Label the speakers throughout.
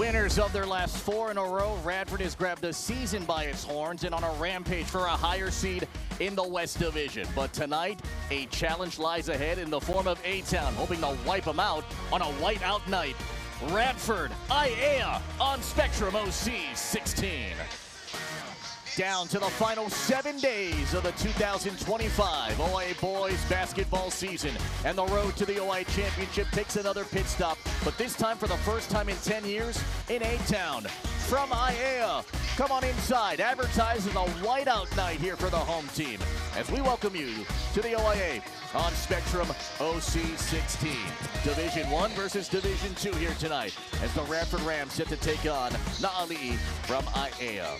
Speaker 1: Winners of their last 4 in a row, Radford has grabbed the season by its horns and on a rampage for a higher seed in the West Division. But tonight, a challenge lies ahead in the form of A-Town, hoping to wipe them out on a whiteout night. Radford, Aiea on Spectrum OC 16. Down to the final 7 days of the 2025 OIA boys basketball season. And the road to the OIA championship takes another pit stop, but this time for the first time in 10 years in A-Town. From Aiea, come on inside. Advertised as a whiteout night here for the home team. As we welcome you to the OIA on Spectrum OC 16. Division 1 versus Division 2 here tonight as the Radford Rams set to take on Naali'i from Aiea.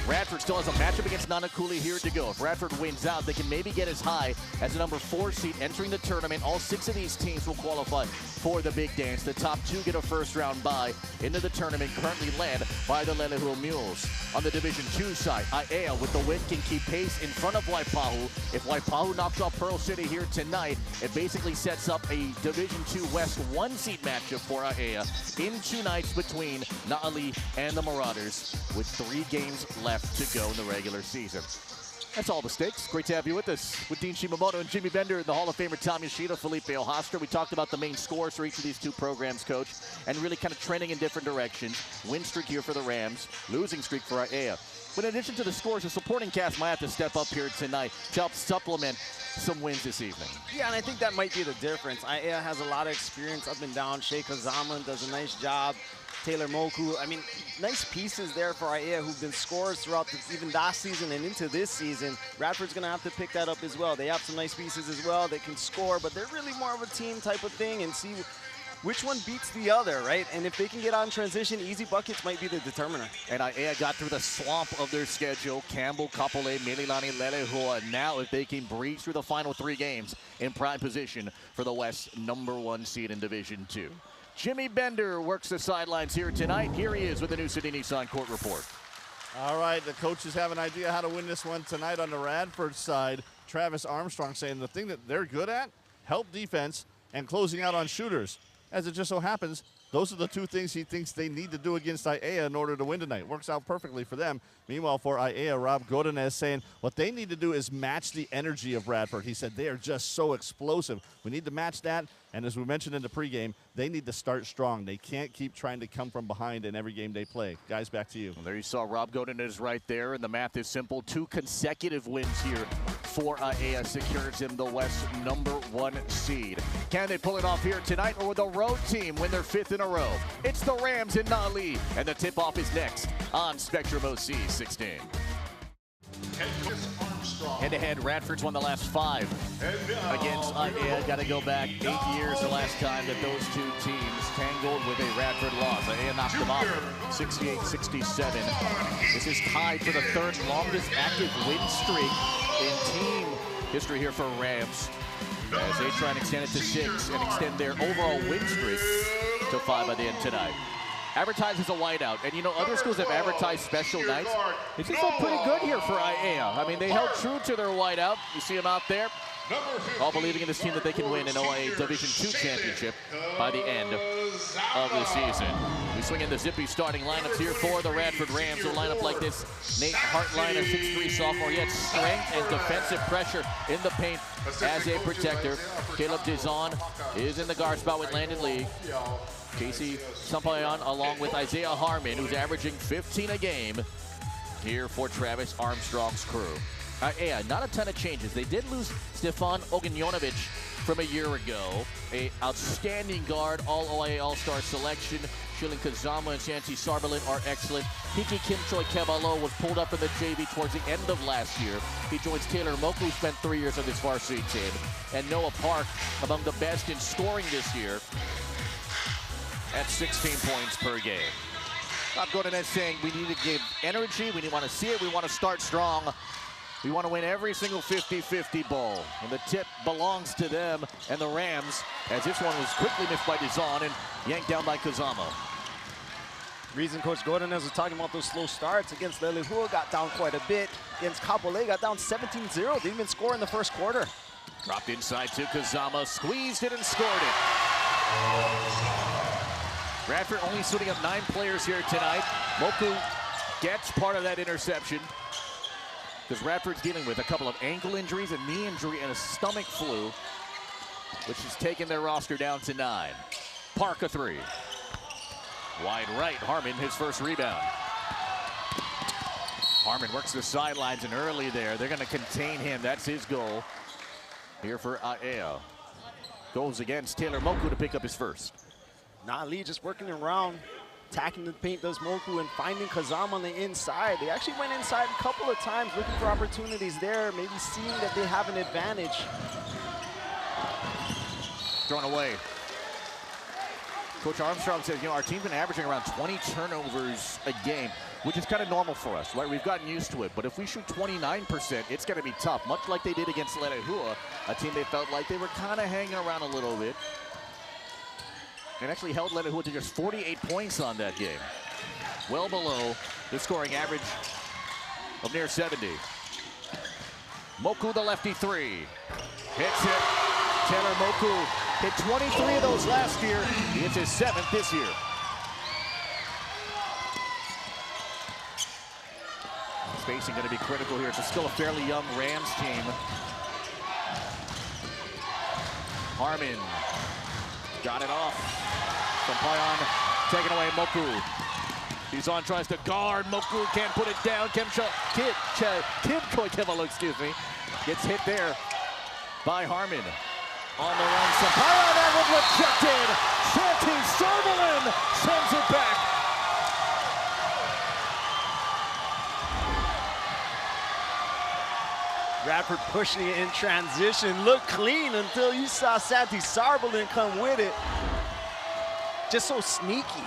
Speaker 1: Radford still has a matchup against Nanakuli here to go. If Radford wins out, they can maybe get as high as a number 4 seed entering the tournament. All 6 of these teams will qualify for the big dance. The top 2 get a first-round bye into the tournament, currently led by the Lelehua Mules. On the Division 2 side, Aiea with the win can keep pace in front of Waipahu. If Waipahu knocks off Pearl City here tonight, it basically sets up a Division 2 West 1 seed matchup for Aiea in 2 nights between Naali'i and the Marauders, with 3 games left to go in the regular season. That's all the stakes. Great to have you with us. With Dean Shimamoto and Jimmy Bender and the Hall of Famer Tom Yoshida, Felipe O'Hoster. We talked about the main scores for each of these 2 programs, Coach, and really kind of trending in different directions. Win streak here for the Rams, losing streak for Aiea. But in addition to the scores, the supporting cast might have to step up here tonight to help supplement some wins this evening.
Speaker 2: Yeah, and I think that might be the difference. Aiea has a lot of experience up and down. Shea Kazama does a nice job. Taylor Moku, I mean, nice pieces there for Aiea who've been scorers throughout even last season and into this season. Radford's gonna have to pick that up as well. They have some nice pieces as well. They can score, but they're really more of a team type of thing and see which one beats the other, right? And if they can get on transition, easy buckets might be the determiner.
Speaker 1: And Aiea got through the swamp of their schedule. Campbell, Kapolei, Mililani, Lelehua. Now if they can breeze through the final 3 games in prime position for the West #1 seed in Division 2. Jimmy Bender works the sidelines here tonight. Here he is with the New City Nissan Court Report.
Speaker 3: All right, the coaches have an idea how to win this one tonight on the Radford side. Travis Armstrong saying the thing that they're good at, help defense and closing out on shooters. As it just so happens, those are the 2 things he thinks they need to do against Aiea in order to win tonight. Works out perfectly for them. Meanwhile, for Aiea, Rob Godinez saying what they need to do is match the energy of Radford. He said they are just so explosive. We need to match that. And as we mentioned in the pregame, they need to start strong. They can't keep trying to come from behind in every game they play. Guys, back to you.
Speaker 1: Well, there you saw Rob Godinez right there, and the math is simple. 2 consecutive wins here for Aiea secures him the West #1 seed. Can they pull it off here tonight, or will the road team win their 5th in a row? It's the Rams in Naali'i, and the tip-off is next on Spectrum OC 16. Head-to-head, Radford's won the last 5 against Aiea. Got to go back 8 years the last time that those 2 teams tangled with a Radford loss. Aiea knocked them off 68-67. This is tied for the 3rd longest active win streak in team history here for Rams, as they try and extend it to 6 and extend their overall win streak to 5 by the end tonight. Advertised as a whiteout, and you know other schools have advertised special nights. It just felt pretty good here for Aiea. I mean, they held true to their whiteout. You see them out there, all believing in this team that they can win an OIA Division 2 championship by the end of the season. We swing in the zippy starting lineups here for the Radford Rams. A lineup like this: Nate Hartline, a 6'3" sophomore. He had strength and defensive pressure in the paint as a protector. Caleb Dizon is in the guard spot with Landon Lee. Casey Sampayan along with Isaiah Harmon, who's averaging 15 a game here for Travis Armstrong's crew. Aiea, not a ton of changes. They did lose Stefan Ognjonovic from a year ago, a outstanding guard, all OIA All-Star selection. Shilin Kazama and Shanti Sarbalin are excellent. Hiki Kim Choi Kebalo was pulled up in the JV towards the end of last year. He joins Taylor Moku, who spent 3 years on this varsity team. And Noah Park, among the best in scoring this year, at 16 points per game. Rob Godinez saying we need to give energy, we want to see it, we want to start strong. We want to win every single 50-50 ball. And the tip belongs to them and the Rams, as this one was quickly missed by Dizon and yanked down by Kazama.
Speaker 2: Reason Coach Godinez was talking about those slow starts against Lelehua, got down quite a bit. Against Kapolei, got down 17-0. Didn't even score in the 1st quarter.
Speaker 1: Dropped inside to Kazama, squeezed it and scored it. Radford only suiting up 9 players here tonight. Moku gets part of that interception because Radford's dealing with a couple of ankle injuries, a knee injury, and a stomach flu, which has taken their roster down to 9. Park a 3. Wide right, Harmon, his first rebound. Harmon works the sidelines, and early there, they're going to contain him. That's his goal here for Aiea. Goes against Taylor Moku to pick up his first.
Speaker 2: Lee just working around, attacking the paint, does Moku, and finding Kazama on the inside. They actually went inside a couple of times, looking for opportunities there, maybe seeing that they have an advantage.
Speaker 1: Thrown away. Coach Armstrong says, our team's been averaging around 20 turnovers a game, which is kind of normal for us, right? We've gotten used to it. But if we shoot 29%, it's going to be tough, much like they did against Lelehua, a team they felt like they were kind of hanging around a little bit. And actually held Lelehua to just 48 points on that game. Well below the scoring average of near 70. Moku, the lefty 3. Hits it. Taylor Moku hit 23 of those last year. He hits his 7th this year. Spacing going to be critical here. It's still a fairly young Rams team. Harmon got it off. Sampayan taking away Moku. He's on, tries to guard. Moku can't put it down. Kim Choi Kevalo, excuse me, gets hit there by Harmon. On the run, Sampayan, that was rejected. Shanti Servalin sends it back.
Speaker 2: Radford pushing it in transition. Looked clean until you saw Santi Sarbalin come with it. Just so sneaky.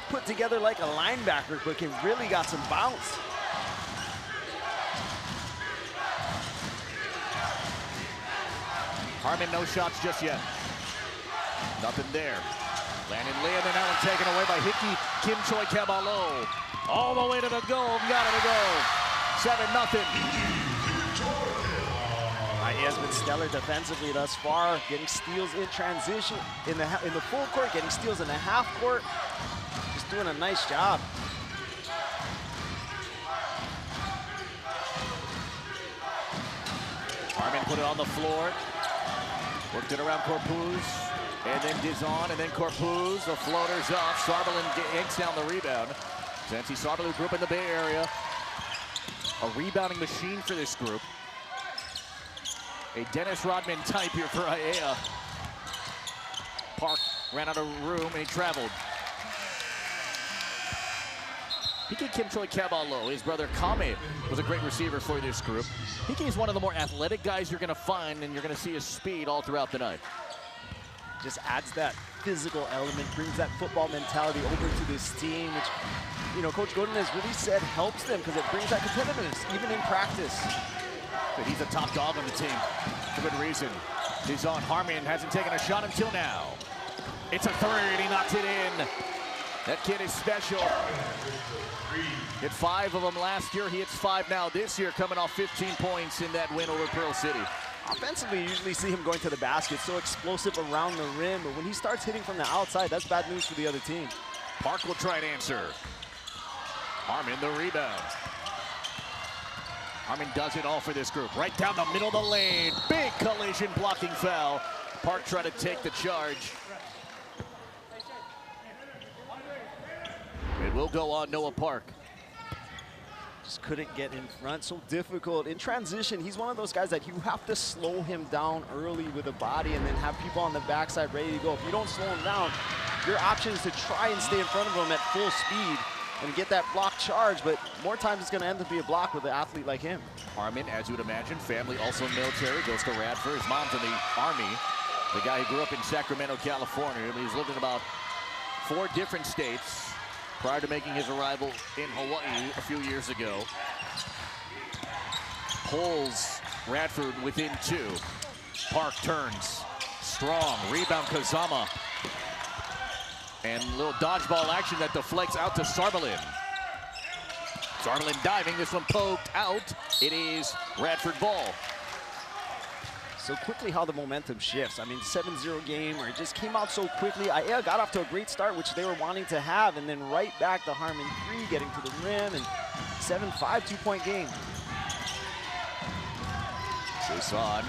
Speaker 2: Put together like a linebacker, but can really got some bounce.
Speaker 1: Harmon, no shots just yet. Nothing there. Landon Lee, and then that one taken away by Hickey Kim Choi Kebalo. All the way to the goal, got it to go. 7-0.
Speaker 2: Aiea has been stellar defensively thus far, getting steals in transition, in the full court, getting steals in the half court. Just doing a nice job.
Speaker 1: Harmon put it on the floor. Worked it around Corpuz, and then Dizon, and then Corpuz. The floater's off. Sarbalin yanks down the rebound. Santi Sarbalin grew up in the Bay Area. A rebounding machine for this group. A Dennis Rodman type here for Aiea. Park ran out of room and he traveled. Hiki Kim Choi Kebalo, his brother Kame, was a great receiver for this group. Hiki is one of the more athletic guys you're going to find, and you're going to see his speed all throughout the night.
Speaker 2: Just adds that physical element, brings that football mentality over to this team, which, Coach Gordon has really said helps them because it brings that competitiveness, even in practice.
Speaker 1: But he's a top dog on the team for good reason. He's on. Harmon hasn't taken a shot until now. It's a 3, and he knocks it in. That kid is special. Hit 5 of them last year. He hits 5 now this year, coming off 15 points in that win over Pearl City.
Speaker 2: Offensively, you usually see him going to the basket, so explosive around the rim. But when he starts hitting from the outside, that's bad news for the other team.
Speaker 1: Park will try and answer. Harmon, the rebound. Harmon does it all for this group. Right down the middle of the lane. Big collision blocking foul. Park trying to take the charge. It will go on Noah Park.
Speaker 2: Just couldn't get in front, so difficult. In transition, he's one of those guys that you have to slow him down early with a body and then have people on the backside ready to go. If you don't slow him down, your option is to try and stay in front of him at full speed and get that block charge, but more times it's gonna end up being a block with an athlete like him.
Speaker 1: Harmon, as you would imagine, family also military, goes to Radford. His mom's in the Army. The guy who grew up in Sacramento, California. He's lived in about 4 different states prior to making his arrival in Hawaii a few years ago. Pulls Radford within 2. Park turns. Strong. Rebound Kazama. And a little dodgeball action that deflects out to Sarbalin. Sarbalin diving. This one poked out. It is Radford ball.
Speaker 2: so quickly how the momentum shifts. I mean, 7-0 game where it just came out so quickly. Aiea got off to a great start, which they were wanting to have, and then right back to Harmon 3, getting to the rim, and 7-5, 2-point game.
Speaker 1: Susan.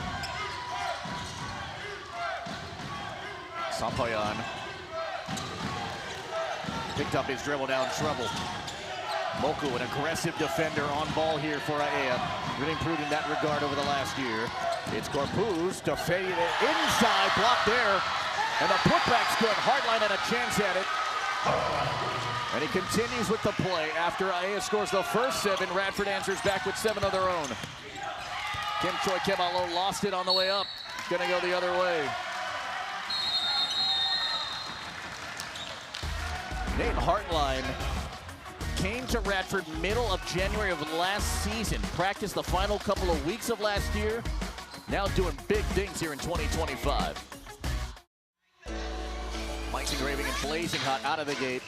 Speaker 1: Sampayan picked up his dribble down trouble. Moku, an aggressive defender on ball here for Aiea. Really improved in that regard over the last year. It's Corpuz to fade it inside, blocked there. And the putback's good. Hartline had a chance at it. And he continues with the play. After Aiea scores the first 7, Radford answers back with 7 of their own. Kim Choi Kebalo lost it on the way up. It's gonna go the other way. Nate Hartline came to Radford middle of January of last season. Practiced the final couple of weeks of last year. Now doing big things here in 2025. Mike's engraving and blazing hot out of the gate.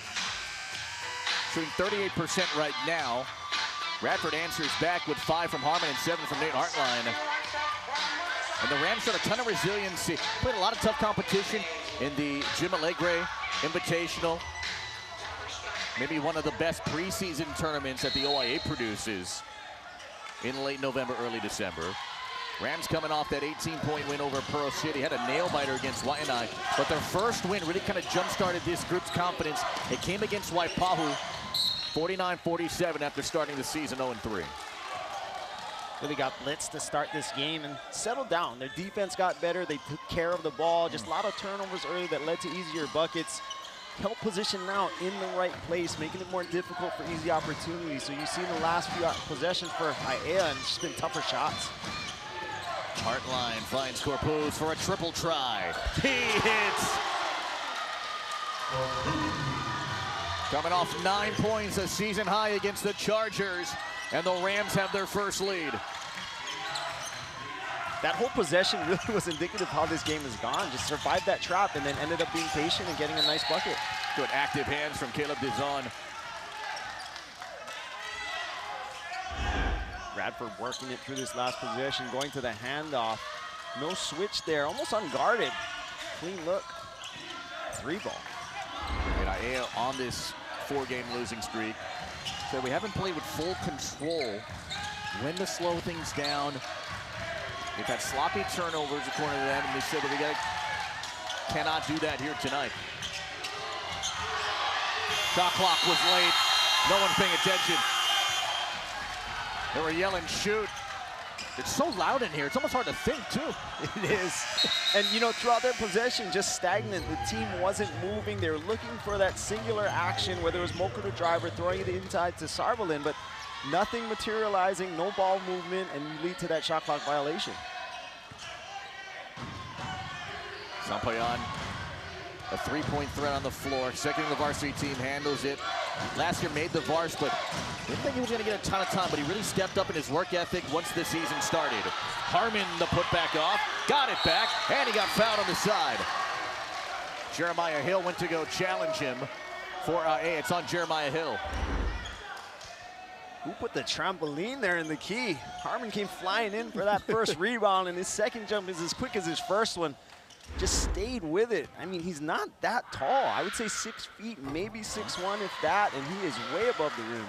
Speaker 1: Shooting 38% right now. Radford answers back with 5 from Harmon and 7 from Nate Hartline. And the Rams showed a ton of resiliency. Played a lot of tough competition in the Jim Allegre Invitational. Maybe one of the best preseason tournaments that the OIA produces in late November, early December. Rams coming off that 18-point win over Pearl City. Had a nail-biter against Waianae, but their first win really kind of jump-started this group's confidence. It came against Waipahu, 49-47 after starting the season 0-3.
Speaker 2: Really got blitzed to start this game and settled down. Their defense got better. They took care of the ball. Just a lot of turnovers early that led to easier buckets. Help position now in the right place, making it more difficult for easy opportunities. So you see in the last few possessions for Aiea, and it's just been tougher shots.
Speaker 1: Hartline finds Corpuz for a triple try. He hits. Coming off 9 points, a season high against the Chargers, and the Rams have their first lead.
Speaker 2: That whole possession really was indicative of how this game has gone. Just survived that trap and then ended up being patient and getting a nice bucket.
Speaker 1: Good active hands from Caleb Dizon.
Speaker 2: Radford working it through this last possession, going to the handoff. No switch there, almost unguarded. Clean look. 3-ball.
Speaker 1: And Aiea on this 4-game losing streak. So we haven't played with full control. When to slow things down. They've had sloppy turnovers according to them, and they said that we cannot do that here tonight. Shot clock was late. No one's paying attention. They were yelling, shoot. It's so loud in here. It's almost hard to think, too.
Speaker 2: It is. And, you know, throughout their possession, just stagnant. The team wasn't moving. They were looking for that singular action, whether it was Moku the driver throwing it inside to Sarvalin, but nothing materializing, no ball movement, and you lead to that shot clock violation.
Speaker 1: Sampayan, a 3-point threat on the floor. Second of the varsity team handles it. Last year made the vars, but didn't think he was going to get a ton of time, but he really stepped up in his work ethic once the season started. Harmon, the putback off, got it back, and he got fouled on the side. Jeremiah Hill went to go challenge him for Aiea. It's on Jeremiah Hill.
Speaker 2: Who put the trampoline there in the key? Harmon came flying in for that first rebound, and his second jump is as quick as his first one. Just stayed with it. I mean, he's not that tall. I would say 6 feet, maybe 6'1", if that, and he is way above the rim.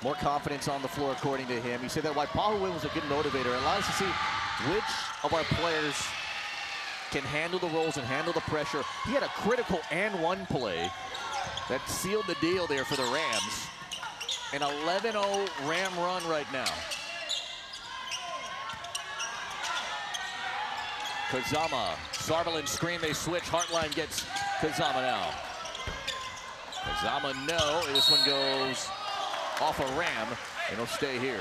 Speaker 1: More confidence on the floor, according to him. He said that Waipahu win was a good motivator. It allows us to see which of our players can handle the roles and handle the pressure. He had a critical and one play that sealed the deal there for the Rams. An 11-0 Ram run right now. Kazama, Sarvalin screen, they switch. Hartline gets Kazama now. Kazama, no. This one goes off a Ram, and it'll stay here.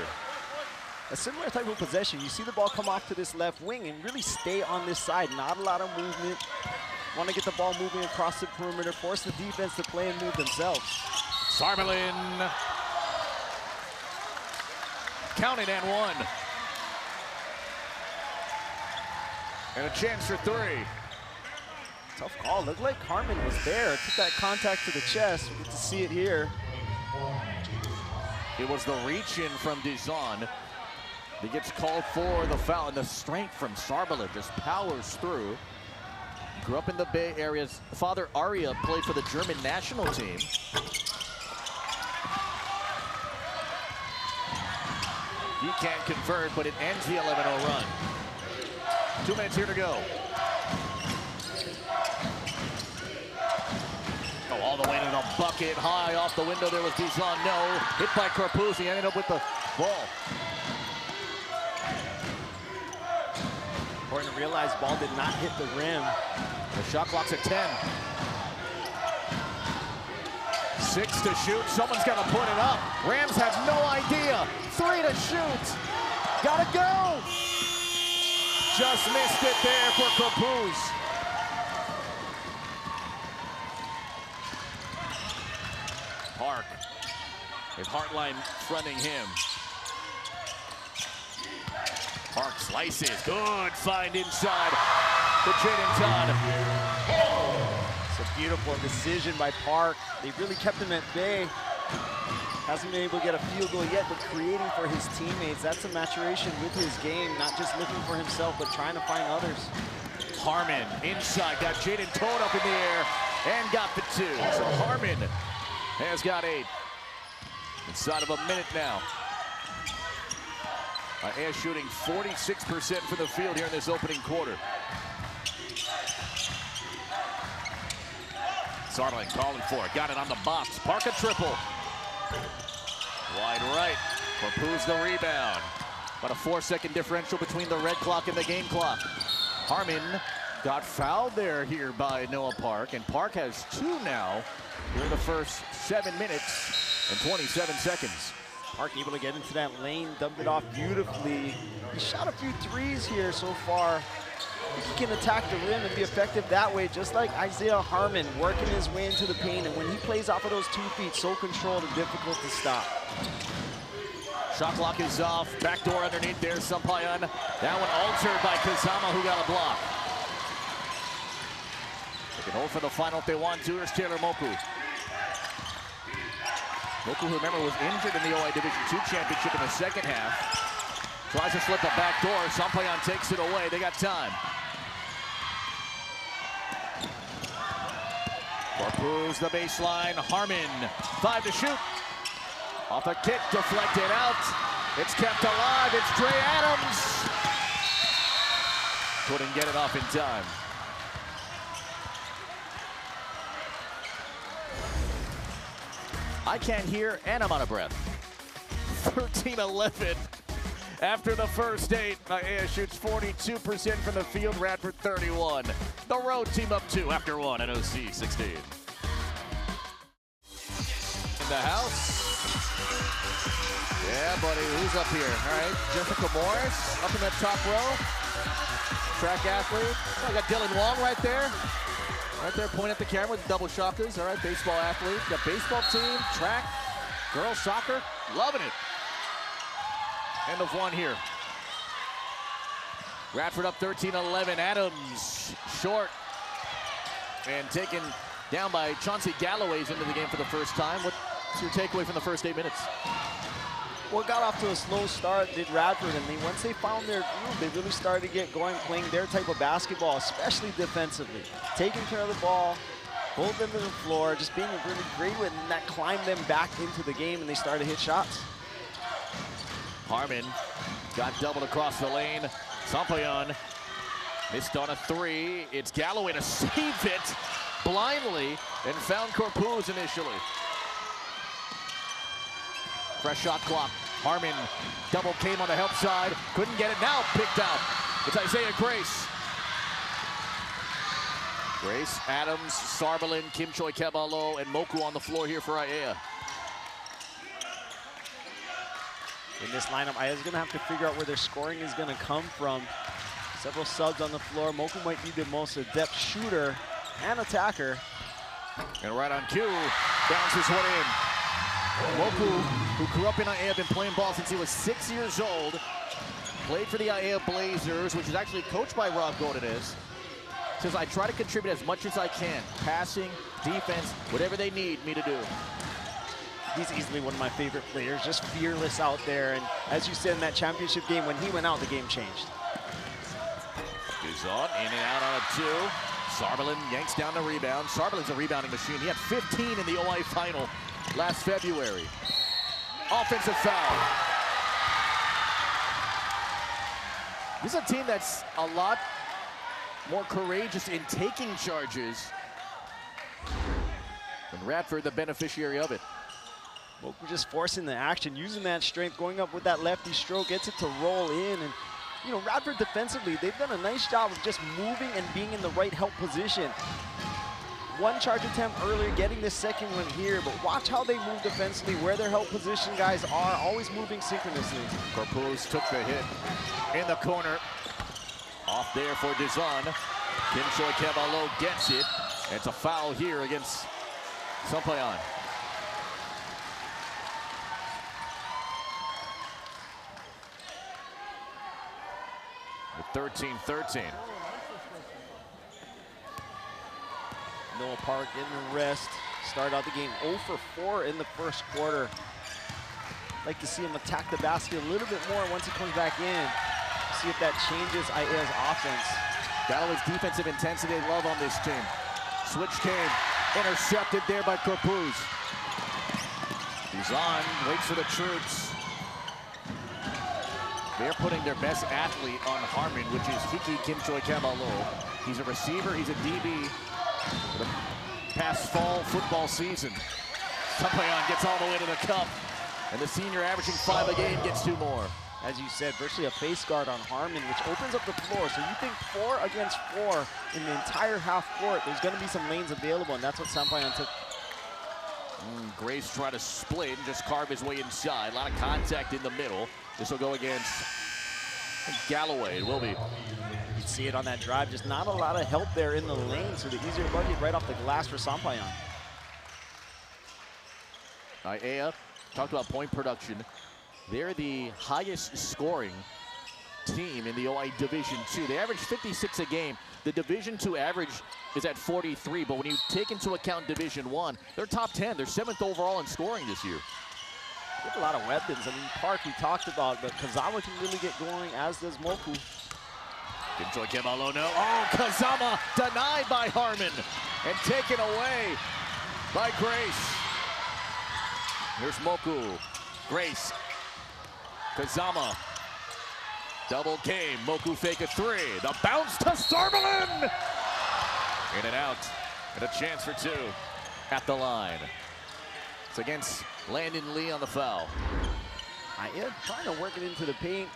Speaker 2: A similar type of possession. You see the ball come off to this left wing and really stay on this side. Not a lot of movement. Want to get the ball moving across the perimeter, force the defense to play and move themselves.
Speaker 1: Sarvalin. Count it and one. And a chance for 3.
Speaker 2: Tough call. Looked like Harmon was there. Took that contact to the chest. We get to see it here.
Speaker 1: It was the reach in from Dizon. He gets called for the foul, and the strength from Sarbalin just powers through. Grew up in the Bay Area's father, Aiea, played for the German national team. He can't convert, but it ends the 11-0 run. 2 minutes here to go. Oh, all the way to the bucket, high off the window. There was Dizon, no. Hit by Corpuz, he ended up with the ball.
Speaker 2: Important to realize ball did not hit the rim.
Speaker 1: The shot clock's at 10. 6 to shoot. Someone's got to put it up. Rams have no idea. 3 to shoot. Gotta go. Just missed it there for Corpuz. Park. With Hartline fronting him. Park slices. Good find inside to Jaden Todd.
Speaker 2: It's a beautiful decision by Park. They really kept him at bay. Hasn't been able to get a field goal yet, but creating for his teammates. That's a maturation with his game, not just looking for himself, but trying to find others.
Speaker 1: Harmon inside, got Jaden Todd up in the air and got the 2. So Harmon has got 8. Inside of a minute now. Aiea shooting 46% from the field here in this opening quarter. Sarbalin calling for it, got it on the box. Park a triple. Wide right, Corpuz the rebound. About a 4-second differential between the red clock and the game clock. Harmon got fouled there here by Noah Park, and Park has 2 now here in the first 7 minutes and 27 seconds.
Speaker 2: Park able to get into that lane, dumped it off beautifully. He shot a few threes here so far. He can attack the rim and be effective that way, just like Aiea Harmon working his way into the paint. And when he plays off of those 2 feet, so controlled and difficult to stop.
Speaker 1: Shot clock is off. Backdoor underneath there, Sampayan. That one altered by Kazama, who got a block. They can hold for the final if they want to. Here's Taylor Moku. Moku, who remember was injured in the OI Division II championship in the second half. Tries to slip a back door. Sampayan takes it away. They got time. Corpuz the baseline. Harmon, 5 to shoot. Off a kick, deflected out. It's kept alive. It's Dre Adams. Couldn't get it off in time. I can't hear, and I'm out of breath. 13-11 after the first 8. Aiea shoots 42% from the field, Radford 31. The road team up 2 after 1 at OC 16. In the house. Yeah, buddy, who's up here? All right, Jessica Morris up in that top row. Track athlete. I got Dylan Wong right there. Right there, point at the camera with double shakas. All right, baseball athlete. Got baseball team, track, girls soccer. Loving it. End of 1 here. Radford up 13-11. Adams short and taken down by Chauncey Galloway's into the game for the first time. What's your takeaway from the first 8 minutes?
Speaker 2: Well, got off to a slow start, did Radford, and once they found their groove, they really started to get going, playing their type of basketball, especially defensively. Taking care of the ball, hold them to the floor, just being really great with it, and that climbed them back into the game, and they started to hit shots.
Speaker 1: Harmon got doubled across the lane. Sampayan missed on a 3. It's Galloway to save it blindly and found Corpuz initially. Fresh shot clock. Harmon double came on the help side. Couldn't get it. Now picked out. It's Isaiah Grace. Grace, Adams, Sarbalin, Kim Choi Kebalo, and Moku on the floor here for Aiea.
Speaker 2: In this lineup, Aia's going to have to figure out where their scoring is going to come from. Several subs on the floor. Moku might be the most adept shooter and attacker.
Speaker 1: And right on cue, bounces one in. Moku, who grew up in Aiea, been playing ball since he was 6 years old. Played for the Aiea Blazers, which is actually coached by Rob Godinez. Says, I try to contribute as much as I can. Passing, defense, whatever they need me to do.
Speaker 2: He's easily one of my favorite players, just fearless out there. And as you said in that championship game, when he went out, the game changed.
Speaker 1: Guzon in and out on a 2. Sarbalin yanks down the rebound. Sarbalin's a rebounding machine. He had 15 in the OI final last February. Offensive foul. This is a team that's a lot more courageous in taking charges. And Radford, the beneficiary of it.
Speaker 2: Moku just forcing the action, using that strength, going up with that lefty stroke, gets it to roll in. And, you know, Radford defensively, they've done a nice job of just moving and being in the right help position. One charge attempt earlier, getting the second one here, but watch how they move defensively, where their help position guys are, always moving synchronously.
Speaker 1: Corpuz took the hit in the corner. Off there for Dizon. Kim Choi Kebalo gets it. It's a foul here against Sampayan. With 13-13.
Speaker 2: Noah Park getting the rest. Start out the game 0 for 4 in the first quarter. Like to see him attack the basket a little bit more once he comes back in. See if that changes Aiea's offense.
Speaker 1: Galloway's defensive intensity they love on this team. Switch came, intercepted there by Corpuz. Dizon waits for the troops. They're putting their best athlete on Harmon, which is Hiki Kim Choi Kebalo. He's a receiver, he's a DB. The past fall football season. Sampayan gets all the way to the cup. And the senior averaging 5 a game gets 2 more.
Speaker 2: As you said, virtually a face guard on Harmon, which opens up the floor. So you think 4 against 4 in the entire half court, there's going to be some lanes available, and that's what Sampayan took.
Speaker 1: Grace tried to split and just carve his way inside. A lot of contact in the middle. This will go against Galloway. It will be.
Speaker 2: You see it on that drive. Just not a lot of help there in the lane, so the easier bucket right off the glass for Sampayan.
Speaker 1: Aiea, talked about point production. They're the highest scoring team in the OI Division II. They average 56 a game. The Division II average is at 43, but when you take into account Division I, they're top 10. They're 7th overall in scoring this year.
Speaker 2: They have a lot of weapons. I mean, Park we talked about, but Kazama can really get going, as does Moku.
Speaker 1: Kim Choi Kebalo, no. Oh, Kazama denied by Harmon and taken away by Grace. Here's Moku. Grace. Kazama. Double game. Moku fake a 3. The bounce to Sarbalin. In and out. And a chance for 2 at the line. It's against Landon Lee on the foul.
Speaker 2: Aiea trying to work it into the paint,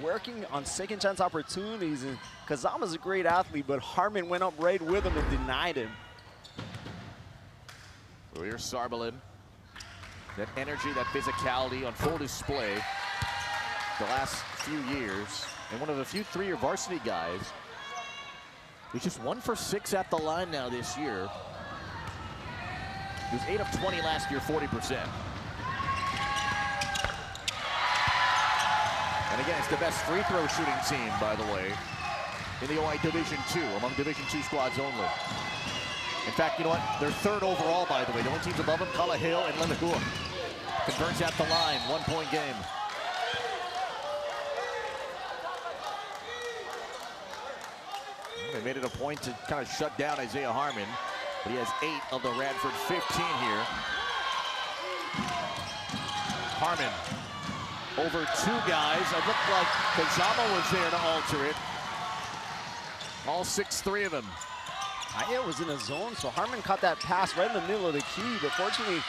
Speaker 2: working on second chance opportunities. And Kazama's a great athlete, but Harmon went up right with him and denied him.
Speaker 1: So here's Sarbalin. That energy, that physicality on full display the last few years. And one of the few 3-year varsity guys. He's just 1 for 6 at the line now this year. He was 8 of 20 last year, 40%. And again, it's the best free throw shooting team, by the way, in the OI Division II, among Division II squads only. In fact, you know what? They're 3rd overall, by the way. The only teams above them, Kalaheo and Lenahua. Converts at the line, 1-point game. They made it a point to kind of shut down Isaiah Harmon, but he has 8 of the Radford 15 here. Harmon over 2 guys. It looked like Kazama was there to alter it. All 6'3" of them.
Speaker 2: Aiea was in a zone, so Harmon caught that pass right in the middle of the key, but fortunately,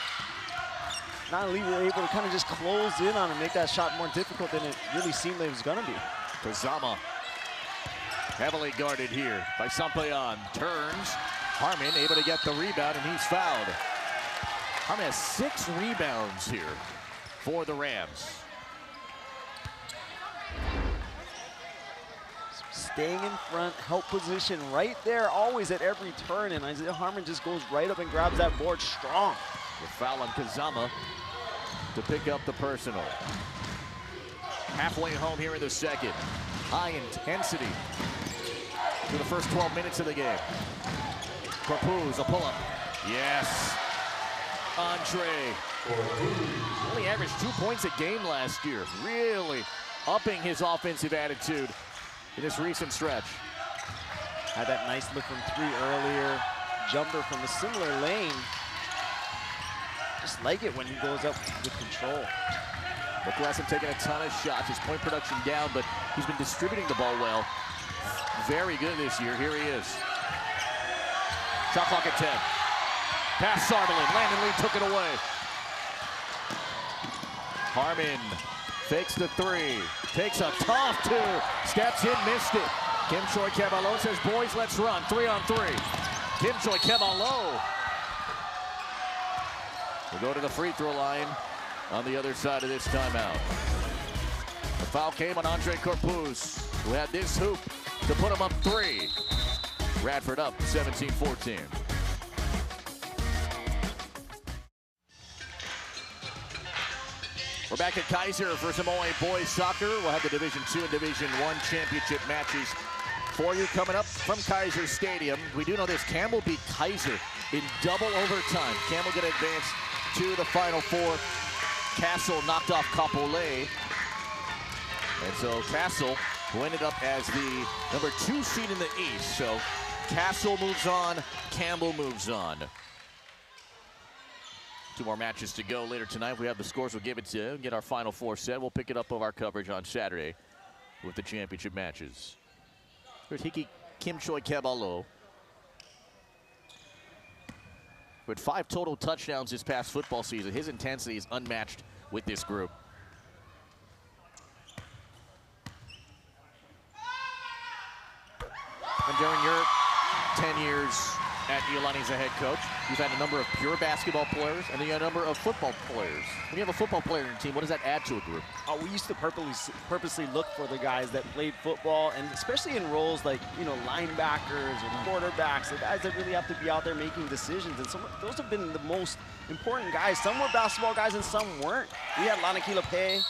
Speaker 2: not only were able to kind of just close in on and make that shot more difficult than it really seemed like it was gonna be.
Speaker 1: Kazama heavily guarded here by Sampayan. Turns. Harmon able to get the rebound, and he's fouled. Harmon has 6 rebounds here for the Rams.
Speaker 2: Staying in front, help position right there, always at every turn, and Isaiah Harmon just goes right up and grabs that board strong.
Speaker 1: The foul on Kazama to pick up the personal. Halfway home here in the second. High intensity through the first 12 minutes of the game. Corpuz, a pull-up. Yes. Andre Only averaged 2 points a game last year. Really upping his offensive attitude in this recent stretch.
Speaker 2: Had that nice look from 3 earlier. Jumper from a similar lane. Just like it when he goes up with control.
Speaker 1: Booker hasn't taken a ton of shots. His point production down, but he's been distributing the ball well. Very good this year. Here he is. Shot clock at 10. Pass Sarmelin. Landon Lee took it away. Harmon fakes the 3. Takes a tough 2. Steps in, missed it. Kim Choi Kebalo says, boys, let's run. 3-on-3. Kim Choi Kebalo will go to the free throw line on the other side of this timeout. The foul came on Andre Corpuz, who had this hoop to put him up 3. Radford up 17-14. We're back at Kaiser for some OA boys soccer. We'll have the Division II and Division I championship matches for you coming up from Kaiser Stadium. We do know this, Campbell beat Kaiser in double overtime. Campbell going to advance to the Final Four. Castle knocked off Kapolei. And so Castle, who ended up as the number 2 seed in the East. So Castle moves on, Campbell moves on. 2 more matches to go later tonight. We have the scores, we'll give it to you, get our Final Four set. We'll pick it up of our coverage on Saturday with the championship matches. Here's Hiki Kim Choi Kebalo. With 5 total touchdowns this past football season. His intensity is unmatched with this group. And during your 10 years at Iolani as a head coach, you've had a number of pure basketball players and then you had a number of football players. When you have a football player in your team, what does that add to a group?
Speaker 2: We used to purposely look for the guys that played football, and especially in roles like, you know, linebackers or quarterbacks, the guys that really have to be out there making decisions. And those have been the most important guys. Some were basketball guys and some weren't. We had Lanakila Pay,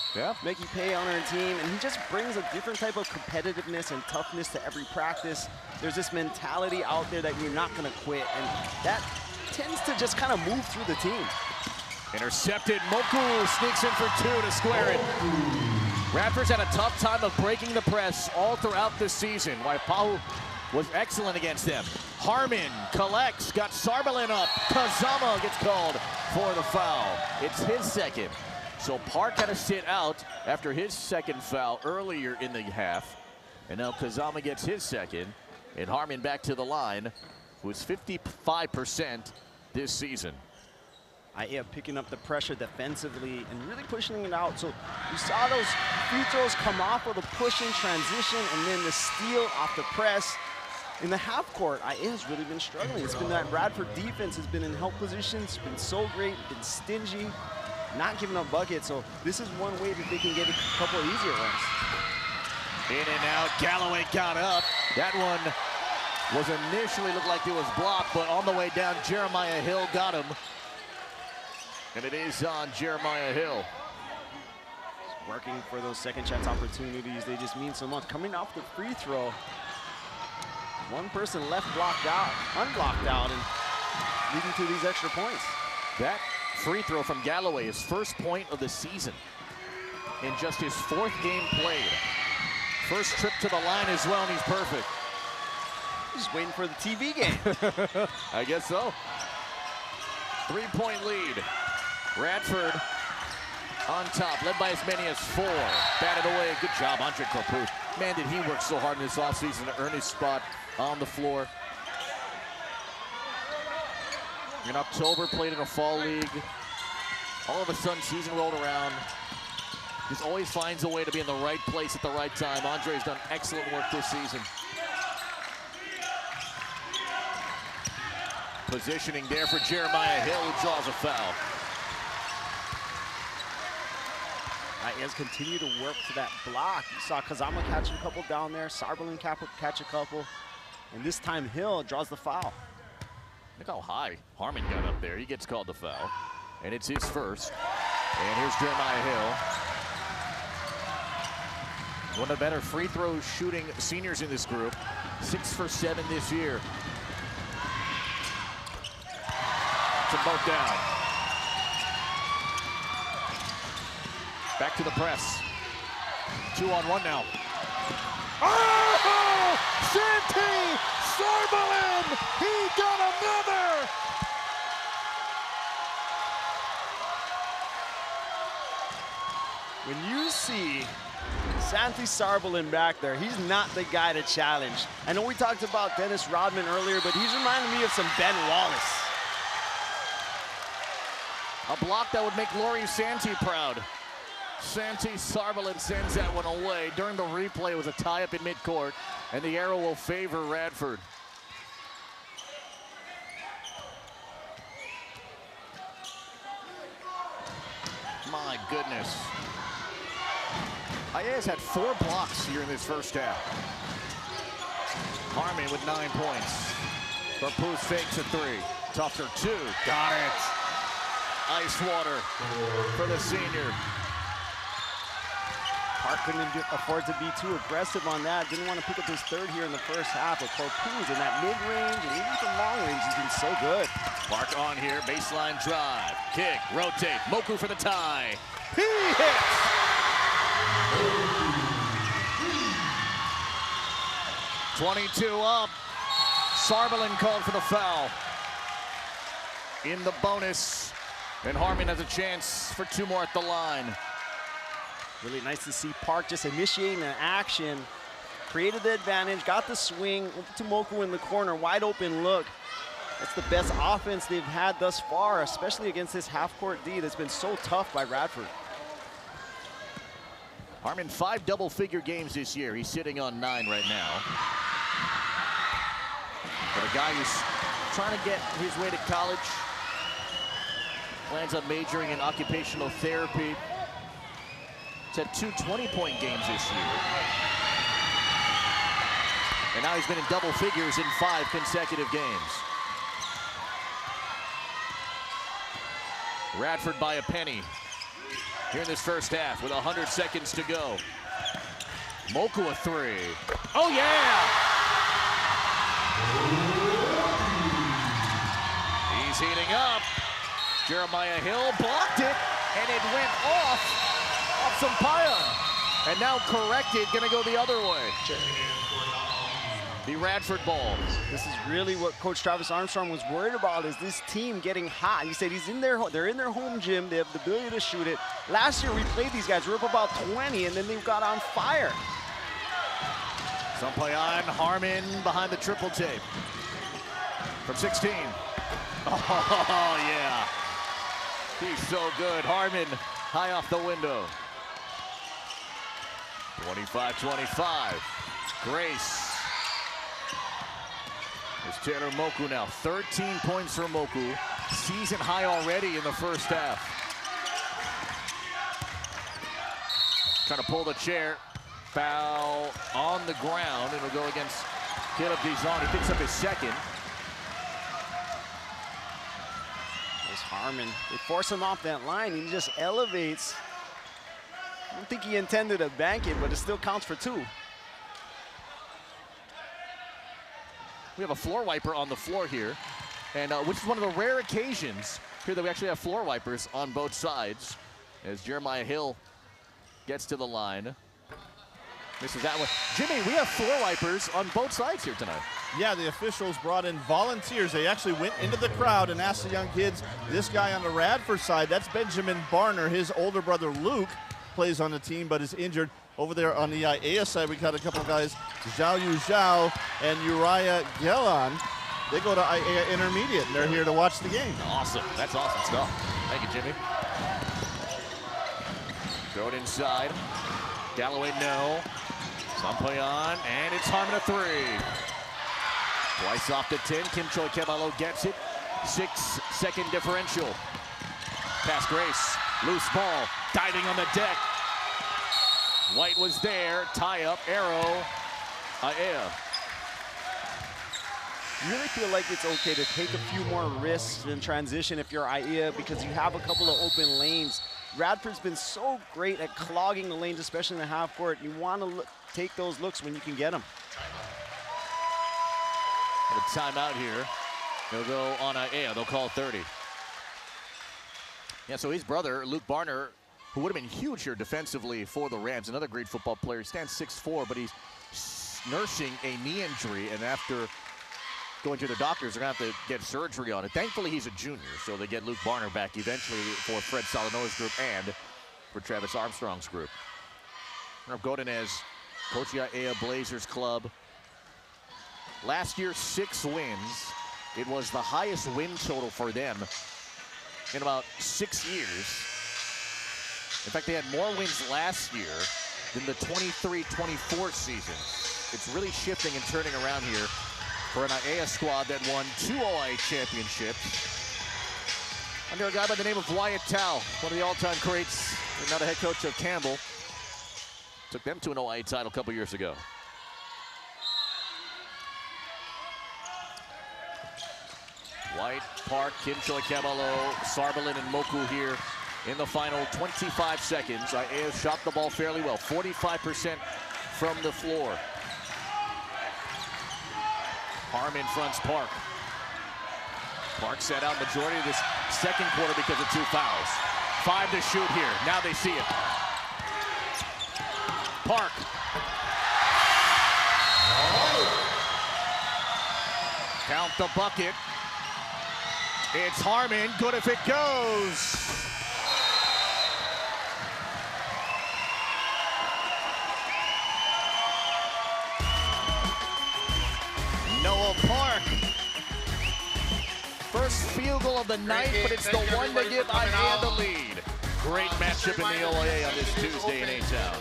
Speaker 2: Mickey Pay on our team, and he just brings a different type of competitiveness and toughness to every practice. There's this mentality out there that you're not going to quit, and that tends to just kind of move through the team.
Speaker 1: Intercepted. Moku sneaks in for 2 to square it. Radford's had a tough time of breaking the press all throughout this season. Waipahu was excellent against them. Harmon collects, got Sarmelin up. Kazama gets called for the foul. It's his second. So Park had to sit out after his second foul earlier in the half. And now Kazama gets his second. And Harmon back to the line, who's 55% this season.
Speaker 2: Aiea picking up the pressure defensively and really pushing it out. So you saw those free throws come off of the push in transition and then the steal off the press. In the half court, Aiea's really been struggling. It's been that Radford defense has been in help positions, been so great, been stingy, not giving up buckets. So this is one way that they can get a couple of easier ones.
Speaker 1: In and out, Galloway got up. That one was initially looked like it was blocked, but on the way down, Jeremiah Hill got him. And it is on Jeremiah Hill.
Speaker 2: Just working for those second chance opportunities. They just mean so much. Coming off the free throw, one person left blocked out, unblocked out, and leading to these extra points.
Speaker 1: That free throw from Galloway, his first point of the season in just his 4th game played. First trip to the line as well, and he's perfect.
Speaker 2: Just waiting for the TV game.
Speaker 1: I guess so. 3-point lead. Radford on top, led by as many as 4. Batted away. Good job, Andre Corpuz. Man, did he work so hard in this offseason to earn his spot on the floor. In October, played in a fall league. All of a sudden, season rolled around. Just always finds a way to be in the right place at the right time. Andre's done excellent work this season. Positioning there for Jeremiah Hill, who draws a foul.
Speaker 2: Aiea's continue to work to that block. You saw Kazama catch a couple down there, Sarmelin catch a couple, and this time Hill draws the foul.
Speaker 1: Look how high Harmon got up there. He gets called the foul, and it's his first. And here's Jeremiah Hill. One of the better free throw shooting seniors in this group. 6 for 7 this year. To both down. Back to the press. 2-on-1 now. Oh! Santi Sarbalin! He got another!
Speaker 2: When you see Santi Sarbalin back there, he's not the guy to challenge. I know we talked about Dennis Rodman earlier, but he's reminding me of some Ben Wallace.
Speaker 1: A block that would make Laurie Santi proud. Santi Sarbalin sends that one away. During the replay, it was a tie-up in midcourt, and the arrow will favor Radford. My goodness. Aiea has had 4 blocks here in this first half. Harmon with 9 points. Barpus fakes a 3. Tufter 2. Got it. Ice water for the senior.
Speaker 2: Park couldn't afford to be too aggressive on that. Didn't want to pick up his 3rd here in the first half. But Barpus in that mid-range and even from long range, he's been so good.
Speaker 1: Park on here, baseline drive. Kick, rotate. Moku for the tie. He hits! 22 up. Sarbalin called for the foul. In the bonus. And Harmon has a chance for 2 more at the line.
Speaker 2: Really nice to see Park just initiating an action. Created the advantage, got the swing to Moku in the corner. Wide open look. That's the best offense they've had thus far, especially against this half-court D that's been so tough by Radford.
Speaker 1: Harmon 5 double-figure games this year. He's sitting on 9 right now. But a guy who's trying to get his way to college, plans on majoring in occupational therapy. He's had 2 20-point games this year. And now he's been in double figures in 5 consecutive games. Radford by a penny here in this first half with 100 seconds to go. Moku a 3. Oh yeah! He's heating up. Jeremiah Hill blocked it, and it went off Sampaio. And now corrected, gonna go the other way. The Radford ball.
Speaker 2: This is really what Coach Travis Armstrong was worried about, is this team getting hot. He said they're in their home gym. They have the ability to shoot it. Last year we played these guys. We were up about 20, and then they got on fire.
Speaker 1: Sampaio, Harmon behind the triple tape. From 16. Oh, yeah. He's so good. Harmon high off the window. 25-25. Grace. There's Taylor Moku now. 13 points for Moku. Season high already in the first half. Trying to pull the chair. Foul on the ground. It'll go against Caleb Dizon. He picks up his 2nd.
Speaker 2: There's Harmon. They force him off that line. He just elevates. I don't think he intended to bank it, but it still counts for 2.
Speaker 1: We have a floor wiper on the floor here, and which is one of the rare occasions here that we actually have floor wipers on both sides, as Jeremiah Hill gets to the line. Misses that one. Jimmy, we have floor wipers on both sides here tonight.
Speaker 3: Yeah, the officials brought in volunteers. They actually went into the crowd and asked the young kids. This guy on the Radford side, that's Benjamin Barner. His older brother Luke plays on the team but is injured. Over there on the Aiea side, we got a couple guys, Zhao Yu Zhao and Uriah Gelan. They go to Aiea Intermediate, and they're here to watch the game.
Speaker 1: Awesome. That's awesome stuff. Thank you, Jimmy. Throw it inside. Galloway, no. Sampaio, and it's Harmon a 3. Twice off the 10. Kim Choi Kebalo gets it. 6-second differential. Pass Grace. Loose ball. Diving on the deck. White was there. Tie up. Arrow. Aiea.
Speaker 2: You really feel like it's okay to take a few more risks in transition if you're Aiea, because you have a couple of open lanes. Radford's been so great at clogging the lanes, especially in the half court. You want to take those looks when you can get them.
Speaker 1: And a timeout here. They'll go on Aiea. They'll call 30. Yeah, so his brother, Luke Barner, who would have been huge here defensively for the Rams. Another great football player. He stands 6'4", but he's nursing a knee injury, and after going to the doctors, they're going to have to get surgery on it. Thankfully, he's a junior, so they get Luke Barner back eventually for Fred Solano's group and for Travis Armstrong's group. Godinez, coach the Aiea Blazers club. Last year, 6 wins. It was the highest win total for them in about 6 years. In fact, they had more wins last year than the 23-24 season. It's really shifting and turning around here for an Aiea squad that won 2 OIA championships under a guy by the name of Wyatt Tao, one of the all-time greats, and now the head coach of Campbell. Took them to an OIA title a couple years ago. White, Park, Kim Choi Kabalo, Sarbalin, and Moku here in the final 25 seconds. Aiea shot the ball fairly well, 45% from the floor. Harmon fronts Park. Park set out majority of this second quarter because of 2 fouls. 5 to shoot here. Now they see it. Park. Count the bucket. It's Harmon. Good if it goes. Noah Park. First field goal of the night, but it's the one to give Aiea the lead. Great matchup in the OIA on this Tuesday in A-Town.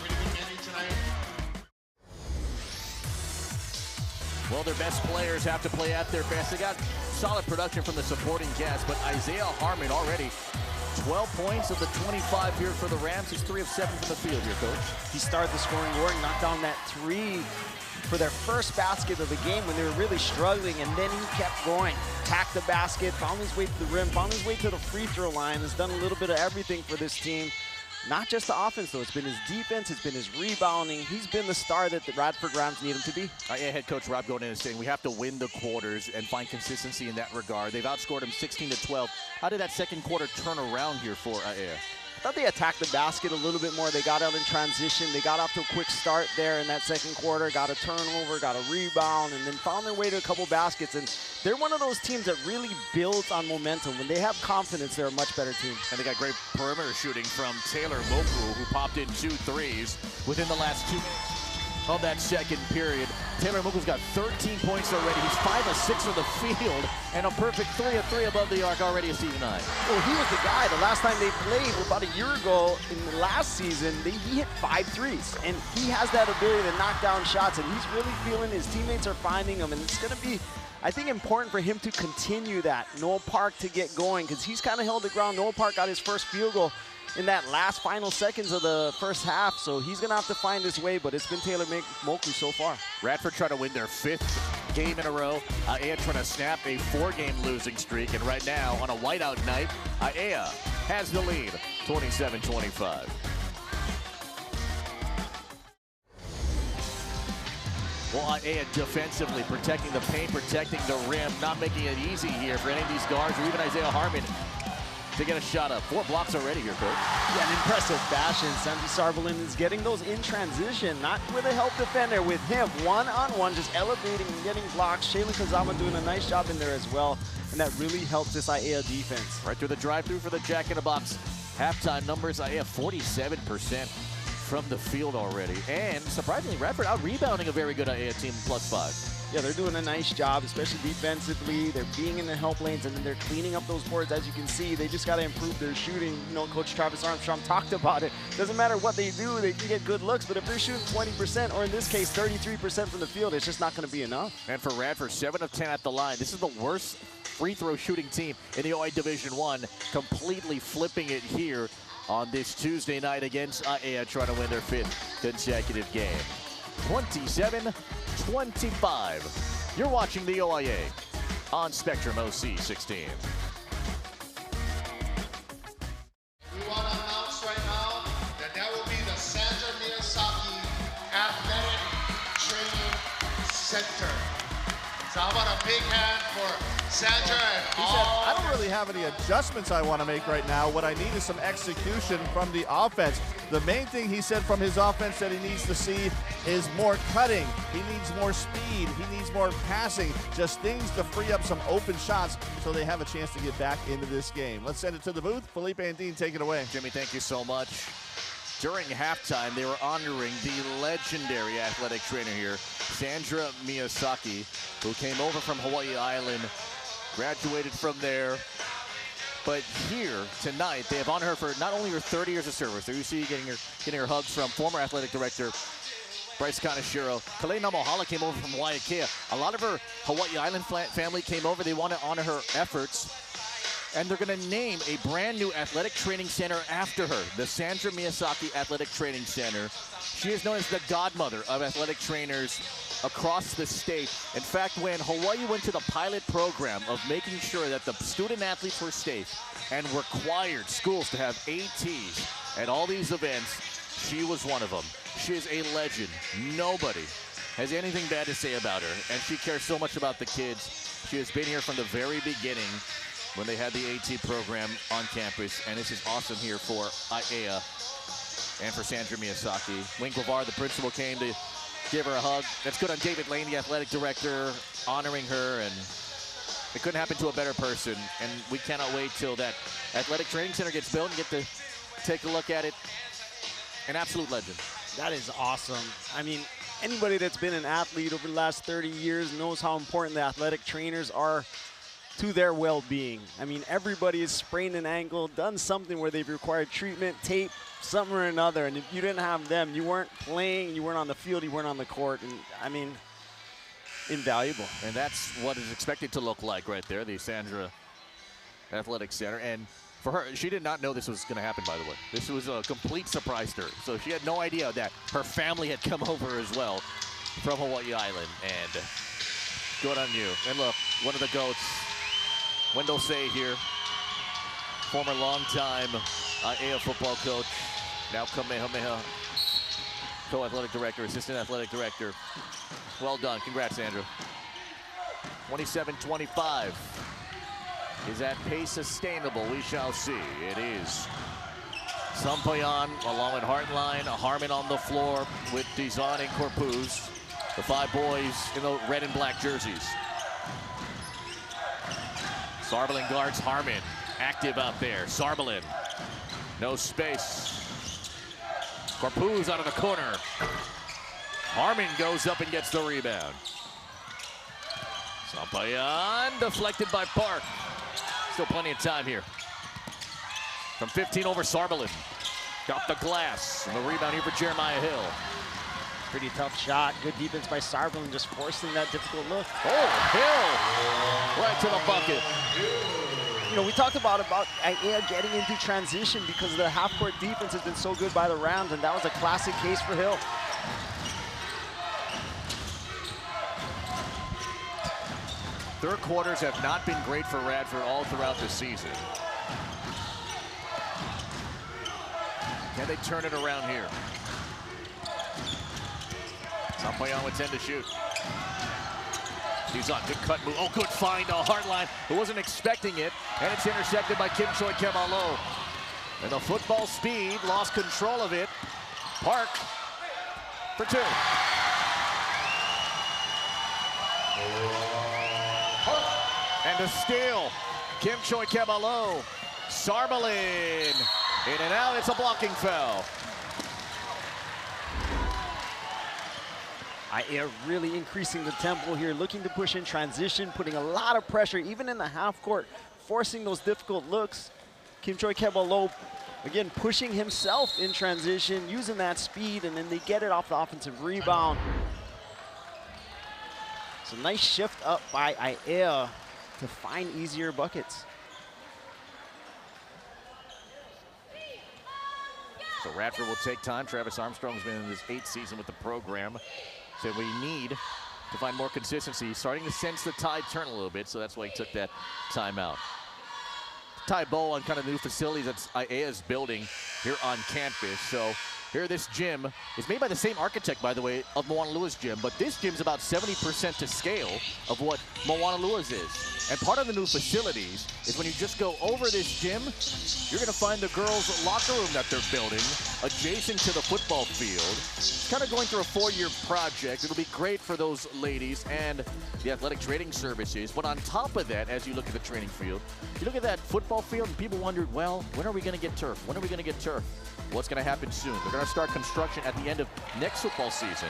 Speaker 1: Well, their best players have to play at their best. They got solid production from the supporting cast, but Isaiah Harmon already 12 points of the 25 here for the Rams. He's 3 of 7 from the field here, Coach.
Speaker 2: He started the scoring work, knocked down that 3 for their first basket of the game when they were really struggling, and then he kept going. Attacked the basket, found his way to the rim, found his way to the free throw line, has done a little bit of everything for this team. Not just the offense, though. It's been his defense, it's been his rebounding. He's been the star that the Radford Rams need him to be.
Speaker 1: Aiea head coach Rob Godin is saying we have to win the quarters and find consistency in that regard. They've outscored him 16-12. How did that second quarter turn around here for Aiea?
Speaker 2: I thought they attacked the basket a little bit more. They got out in transition. They got off to a quick start there in that second quarter, got a turnover, got a rebound, and then found their way to a couple baskets. And they're one of those teams that really builds on momentum. When they have confidence, they're a much better team.
Speaker 1: And they got great perimeter shooting from Taylor Moku, who popped in 2 threes within the last 2 minutes of that second period. Taylor Moku's got 13 points already. He's 5 of 6 from the field and a perfect 3 of 3 above the arc already a season high.
Speaker 2: Well, he was the guy. The last time they played about a year ago in the last season, he hit 5 threes. And he has that ability to knock down shots, and he's really feeling his teammates are finding him. And it's going to be, I think, important for him to continue that. Noah Park to get going, because he's kind of held the ground. Noah Park got his first field goal in that last final seconds of the first half, so he's gonna have to find his way, but it's been Taylor Moku so far.
Speaker 1: Radford trying to win their 5th game in a row. Aiea trying to snap a 4-game losing streak, and right now, on a whiteout night, Aiea has the lead, 27-25. Well, Aiea defensively protecting the paint, protecting the rim, not making it easy here for any of these guards or even Isaiah Harmon to get a shot up. 4 blocks already here, Coach.
Speaker 2: Yeah, an impressive fashion. Sandy Sarbalin is getting those in transition, not with a help defender, with him one-on-one, just elevating and getting blocks. Shaylin Kazama doing a nice job in there as well, and that really helps this Aiea defense.
Speaker 1: Right through the drive-through for the Jack-in-the-Box. Halftime numbers, Aiea 47% from the field already. And surprisingly, Radford out-rebounding a very good Aiea team, +5.
Speaker 2: Yeah, they're doing a nice job, especially defensively. They're being in the help lanes, and then they're cleaning up those boards. As you can see, they just got to improve their shooting. You know, Coach Travis Armstrong talked about it. Doesn't matter what they do, they can get good looks, but if they're shooting 20%, or in this case, 33% from the field, it's just not going to be enough.
Speaker 1: And for Radford, 7 of 10 at the line. This is the worst free throw shooting team in the OIA Division I, completely flipping it here on this Tuesday night against Aiea, trying to win their 5th consecutive game. 27-25. You're watching the OIA on Spectrum OC 16.
Speaker 4: We want to announce right now that that will be the Sandra Miyazaki Athletic Training Center. So how about a big hand for Sandra and all.
Speaker 2: I don't really
Speaker 3: have any adjustments I want to make right now. What I need is some execution from the offense. The main thing he said from his offense that he needs to see is more cutting. He needs more speed. He needs more passing. Just things to free up some open shots so they have a chance to get back into this game. Let's send it to the booth. Felipe and Dean, take it away.
Speaker 1: Jimmy, thank you so much. During halftime, they were honoring the legendary athletic trainer here, Sandra Miyazaki, who came over from Hawaii Island, graduated from there. But here tonight, they have honored her for not only her 30 years of service. There you see getting her hugs from former athletic director Bryce Kaneshiro. Kalei Namohala came over from Hawaii Aiea. A lot of her Hawaii Island family came over. They want to honor her efforts. And they're going to name a brand new athletic training center after her, the Sandra Miyazaki Athletic Training Center. She is known as the godmother of athletic trainers across the state. In fact, when Hawaii went to the pilot program of making sure that the student athletes were safe and required schools to have ATs at all these events, she was one of them. She is a legend. Nobody has anything bad to say about her, and she cares so much about the kids. She has been here from the very beginning when they had the AT program on campus, and this is awesome here for Aiea and for Sandra Miyazaki. Wayne Guevara, the principal, came to give her a hug. That's good on David Lane, the athletic director, honoring her, and it couldn't happen to a better person. And we cannot wait till that athletic training center gets built and get to take a look at it. An absolute legend.
Speaker 2: That is awesome. I mean, anybody that's been an athlete over the last 30 years knows how important the athletic trainers are to their well-being. I mean, everybody has sprained an ankle, done something where they've required treatment, tape, something or another, and if you didn't have them, you weren't playing, you weren't on the field, you weren't on the court, and I mean, invaluable.
Speaker 1: And that's what is expected to look like right there, the Sandra Athletic Center. And for her, she did not know this was going to happen, by the way. This was a complete surprise to her. So she had no idea that her family had come over as well from Hawaii Island. And good on you. And look, one of the GOATs, Wendell Say here, former longtime Aiea football coach, now Kamehameha co-athletic director, assistant athletic director. Well done. Congrats, Andrew. 27-25. Is that pace sustainable? We shall see. It is. Sampayan along with Hartline, Harmon on the floor with Dizon and Corpuz. The five boys in the red and black jerseys. Sarbalin guards Harmon, active out there. Sarbalin, no space. Corpuz out of the corner. Harmon goes up and gets the rebound. Sampayan deflected by Park. Still plenty of time here. From 15 over Sarbalin. Got the glass. And the rebound here for Jeremiah Hill.
Speaker 2: Pretty tough shot. Good defense by Sarbalin, just forcing that difficult look.
Speaker 1: Oh, Hill! Right to the bucket.
Speaker 2: You know, we talked about Aiea getting into transition because the half-court defense has been so good by the round, and that was a classic case for Hill.
Speaker 1: Third quarters have not been great for Radford all throughout the season. Can they turn it around here? Sampayan with 10 to shoot. He's on good cut move. Oh, good find to Hartline, who wasn't expecting it. And it's intercepted by Kim Choi Kemalo. And the football speed lost control of it. Park for two. And to steal, Kim Choi Kemalo. Sarbalin. In and out, it's a blocking foul.
Speaker 2: Aiea really increasing the tempo here, looking to push in transition, putting a lot of pressure, even in the half court, forcing those difficult looks. Kim Choi Kebalo, again, pushing himself in transition, using that speed, and then they get it off the offensive rebound. It's a nice shift up by Aiea to find easier buckets.
Speaker 1: So Radford will take time. Travis Armstrong's been in his 8th season with the program. So we need to find more consistency. He's starting to sense the tide turn a little bit, so that's why he took that timeout. Ty Bow on kind of new facilities that Aiea is building here on campus. So Here, this gym is made by the same architect, by the way, of Moanalua's gym, but this gym's about 70% to scale of what Moanalua's is. And part of the new facilities is when you just go over this gym, you're going to find the girls' locker room that they're building adjacent to the football field. It's kind of going through a 4-year project. It'll be great for those ladies and the athletic training services. But on top of that, as you look at the training field, you look at that football field and people wondered, well, when are we going to get turf? When are we going to get turf? What's going to happen soon? They're going to start construction at the end of next football season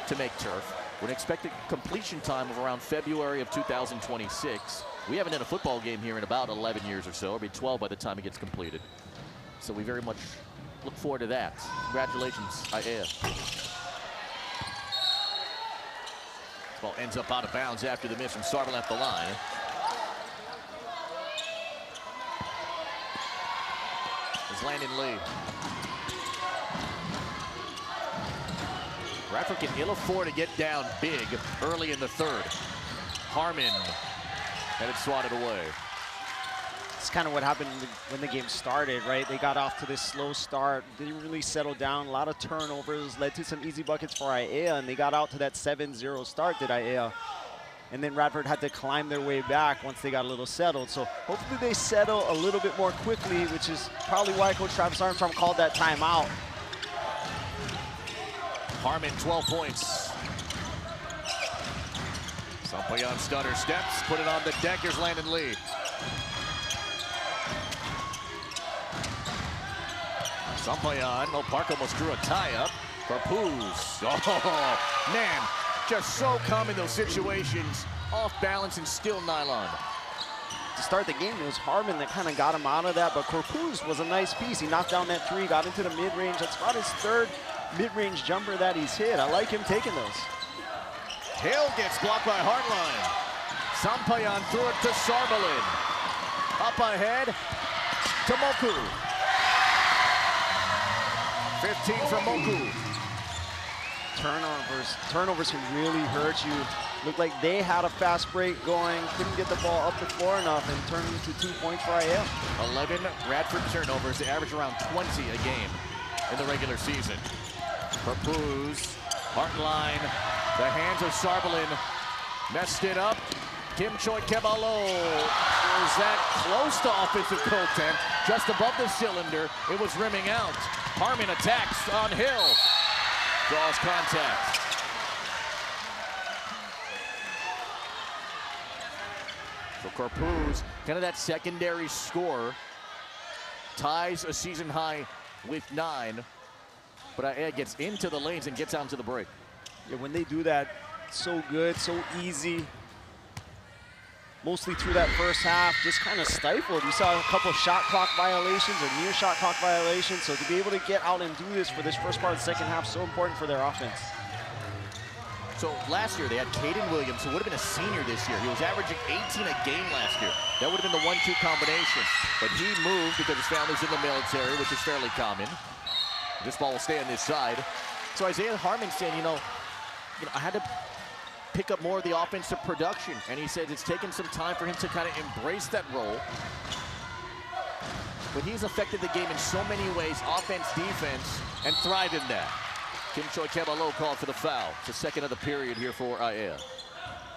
Speaker 1: to make turf. We're expecting completion time of around February of 2026. We haven't had a football game here in about 11 years or so. It'll be 12 by the time it gets completed. So we very much look forward to that. Congratulations, Aiea. This ball ends up out of bounds after the miss from Sarver left the line. It's Landon Lee. Radford can ill afford to get down big early in the third. Harmon had it swatted away.
Speaker 2: It's kind of what happened when the game started, right? They got off to this slow start. Didn't really settle down. A lot of turnovers led to some easy buckets for Aiea, and they got out to that 7-0 start, did Aiea. And then Radford had to climb their way back once they got a little settled. So hopefully they settle a little bit more quickly, which is probably why Coach Travis Armstrong called that timeout.
Speaker 1: Harmon, 12 points. Sampayan stutter steps, put it on the deck. Here's Landon Lee. Sampayan, Park almost drew a tie-up. Karpuz, oh, man, just so calm in those situations. Off balance and still nylon.
Speaker 2: To start the game, it was Harmon that kind of got him out of that, but Karpuz was a nice piece. He knocked down that three, got into the mid-range. That's about his third mid-range jumper that he's hit. I like him taking those.
Speaker 1: Hill gets blocked by Hartline. Sampayan threw it to Sarbalin. Up ahead to Moku. 15 from Moku. Turnovers can really hurt you.
Speaker 2: Looked like they had a fast break going, couldn't get the ball up the floor enough, and turned into 2 points for Aiea.
Speaker 1: 11 Radford turnovers. They average around 20 a game in the regular season. Karpuz, Hartline, the hands of Sarbalin, messed it up. Kim Choi Kebalo was that close to offensive content, just above the cylinder. It was rimming out. Harmon attacks on Hill, draws contact. So Karpuz, kind of that secondary scorer, ties a season high with 9. But Aiea gets into the lanes and gets out to the break.
Speaker 2: Yeah, when they do that, so good, so easy. Mostly through that first half, just kind of stifled. You saw a couple shot clock violations or near shot clock violations. So to be able to get out and do this for this first part of the second half, so important for their offense.
Speaker 1: So last year they had Caden Williams, who would have been a senior this year. He was averaging 18 a game last year. That would have been the 1-2 combination. But he moved because his family's in the military, which is fairly common. This ball will stay on this side. So Aiea Harmon saying, you know, I had to pick up more of the offensive production. And he said it's taken some time for him to kind of embrace that role. But he's affected the game in so many ways, offense, defense, and thrived in that. Kim Choi Kebalo called for the foul. It's the second of the period here for Aiea.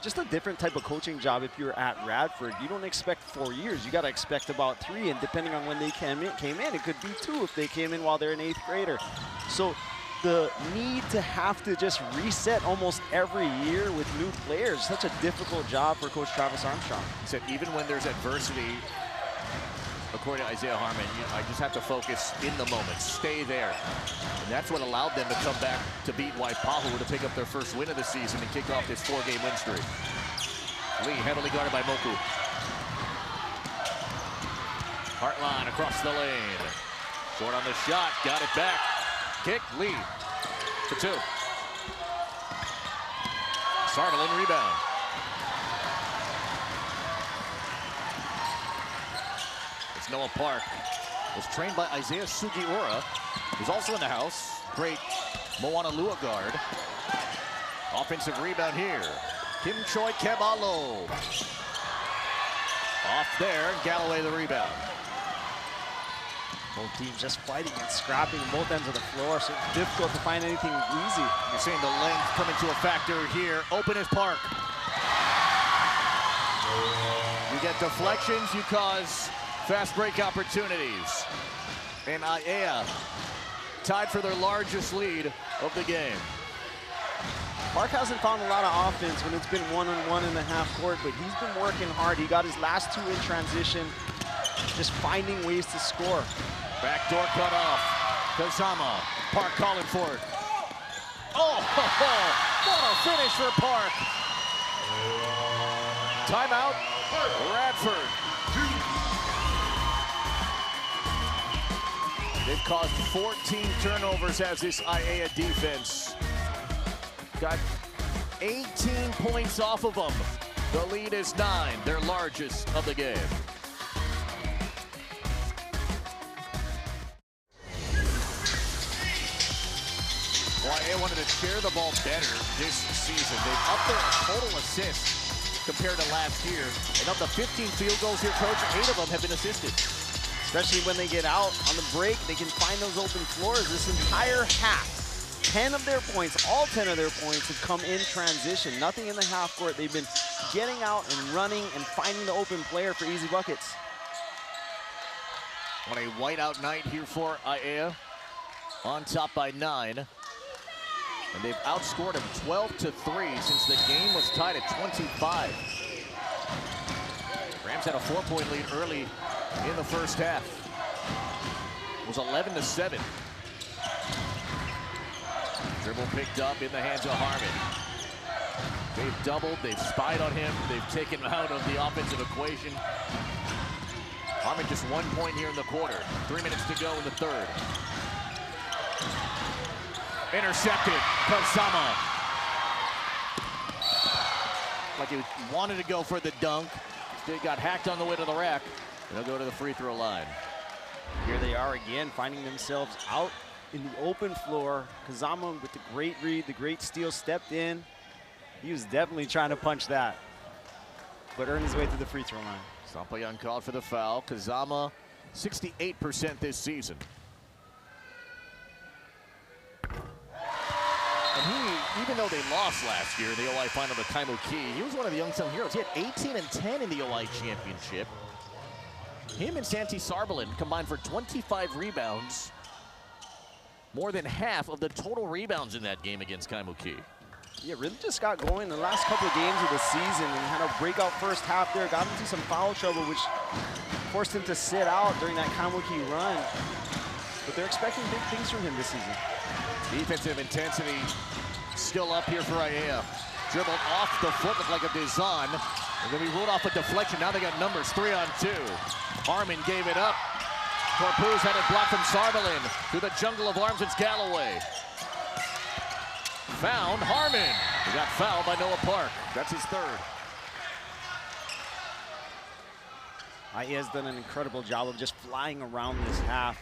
Speaker 2: Just a different type of coaching job if you're at Radford. You don't expect 4 years. You got to expect about 3, and depending on when they came in, it could be 2 if they came in while they're an 8th grader. So the need to have to just reset almost every year with new players, such a difficult job for Coach Travis Armstrong.
Speaker 1: He said even when there's adversity, according to Aiea Harmon, I just have to focus in the moment, stay there. And that's what allowed them to come back to beat Waipahu to pick up their first win of the season and kick off this 4-game win streak. Lee heavily guarded by Moku. Hartline across the lane. Short on the shot, got it back. Kick, Lee for 2. Sarvelin rebound. Noah Park was trained by Isaiah Sugiura, who's also in the house. Great Moanalua guard. Offensive rebound here. Kim Choi Kebalo. Off there, and Galloway the rebound.
Speaker 2: Both teams just fighting and scrapping on both ends of the floor, so it's difficult to find anything easy.
Speaker 1: You're seeing the length come into a factor here. Open as Park. You get deflections, you cause fast break opportunities. And Aiea tied for their largest lead of the game.
Speaker 2: Park hasn't found a lot of offense when it's been one-on-one in the half court, but he's been working hard. He got his last 2 in transition, just finding ways to score.
Speaker 1: Backdoor cut off. Kazama. Park calling for it. Oh, what a finish for Park. Timeout, Radford. They've caused 14 turnovers as this Aiea defense. Got 18 points off of them. The lead is 9, their largest of the game. Well, Aiea wanted to share the ball better this season. They've upped their total assists compared to last year. And of the 15 field goals here, Coach, 8 of them have been assisted.
Speaker 2: Especially when they get out on the break, they can find those open floors. This entire half, 10 of their points, all 10 of their points have come in transition. Nothing in the half court. They've been getting out and running and finding the open player for easy buckets.
Speaker 1: On a whiteout night here for Aiea, on top by 9. And they've outscored him 12-3 since the game was tied at 25. Rams had a 4-point lead early in the first half. It was 11-7. Dribble picked up in the hands of Harmon. They've doubled, they've spied on him, they've taken him out of the offensive equation. Harmon just 1 point here in the quarter. 3 minutes to go in the third. Intercepted, Kazama. Like he wanted to go for the dunk. They got hacked on the way to the rack. And they'll go to the free throw line.
Speaker 2: Here they are again, finding themselves out in the open floor. Kazama with the great read, the great steal, stepped in. He was definitely trying to punch that, but earned his way to the free throw line.
Speaker 1: Sampayan called for the foul. Kazama, 68% this season. And he, even though they lost last year in the OI final to Kaimuki, he was one of the unsung heroes. He had 18 and 10 in the OI championship. Him and Santi Sarbalin combined for 25 rebounds. More than half of the total rebounds in that game against Kaimuki.
Speaker 2: Yeah, really just got going the last couple of games of the season and had a breakout first half there. Got into some foul trouble, which forced him to sit out during that Kaimuki run. But they're expecting big things from him this season.
Speaker 1: Defensive intensity still up here for Aiea. Dribbled off the foot, looked like a Dizon. They're going to be ruled off a deflection. Now they got numbers 3-on-2. Harmon gave it up. Corpuz had it blocked from Sarbalin. Through the jungle of arms, it's Galloway. Found Harmon. He got fouled by Noah Park. That's his third.
Speaker 2: Aiea's done an incredible job of just flying around this half.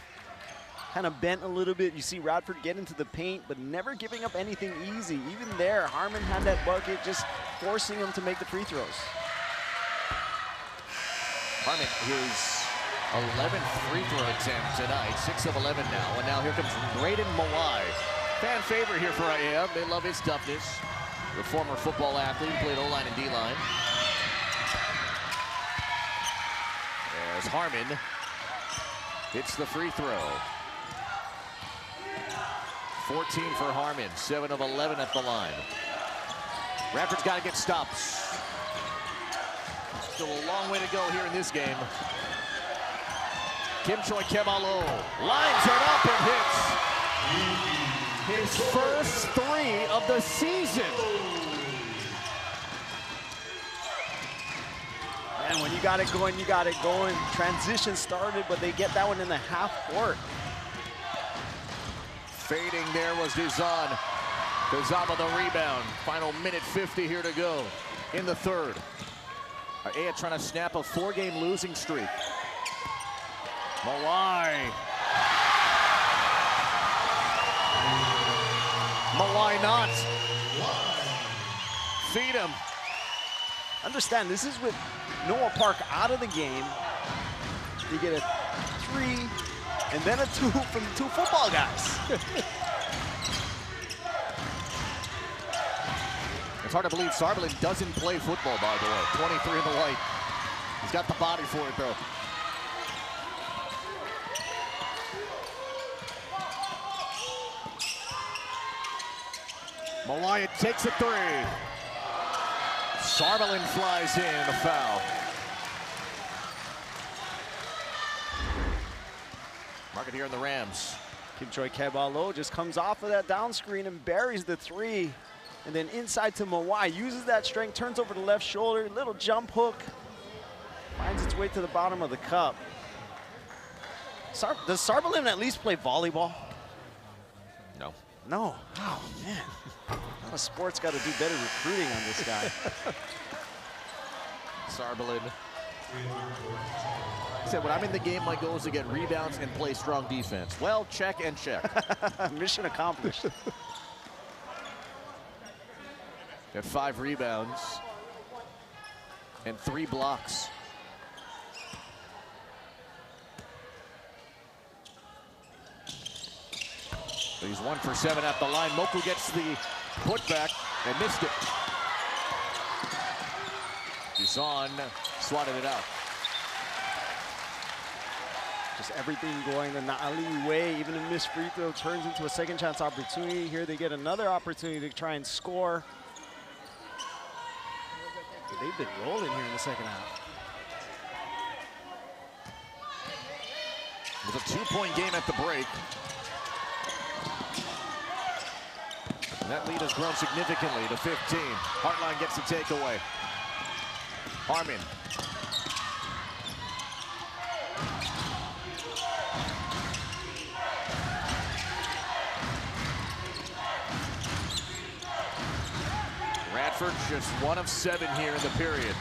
Speaker 2: Kind of bent a little bit. You see Radford get into the paint, but never giving up anything easy. Even there, Harmon had that bucket, just forcing him to make the free throws.
Speaker 1: Harmon, his 11th free throw attempt tonight, 6 of 11 now. And now here comes Braden Mawai. Fan favorite here for Aiea. They love his toughness. The former football athlete, played O-line and D-line. As Harmon hits the free throw. 14 for Harmon, 7 of 11 at the line. Radford's got to get stops. Still a long way to go here in this game. Kim Choi Kemalo lines it up and hits his first 3 of the season.
Speaker 2: And when you got it going, you got it going. Transition started, but they get that one in the half court.
Speaker 1: Fading there was Dizon. Kazama the rebound. Final minute 50 here to go in the third. Aiea trying to snap a 4-game losing streak. Mawai. Mawai not. Feed him.
Speaker 2: Understand, this is with Noah Park out of the game. You get a 3 and then a 2 from 2 football guys.
Speaker 1: It's hard to believe Sarbalin doesn't play football, by the way. 23 in the white. He's got the body for it, though. Mawai takes a 3. Sarbalin flies in, a foul. Mark it here in the Rams.
Speaker 2: Kimchoy Kebalo just comes off of that down screen and buries the 3. And then inside to Mawai, uses that strength, turns over the left shoulder, little jump hook, finds its way to the bottom of the cup. Does Sarbalin at least play volleyball?
Speaker 1: No.
Speaker 2: No. Oh, man. A lot of sports got to do better recruiting on this guy.
Speaker 1: Sarbalin. He said, when I'm in the game, my goal is to get rebounds and play strong defense. Well, check and check.
Speaker 2: Mission accomplished.
Speaker 1: Got 5 rebounds and 3 blocks. He's 1 for 7 at the line. Moku gets the putback and missed it. Dusan swatted it out.
Speaker 2: Just everything going the Na'ali way. Even a missed free throw turns into a second chance opportunity. Here they get another opportunity to try and score. They've been rolling here in the second half.
Speaker 1: It was a 2-point game at the break. And that lead has grown significantly to 15. Hartline gets the takeaway. Harmon. Radford just 1 of 7 here in the period.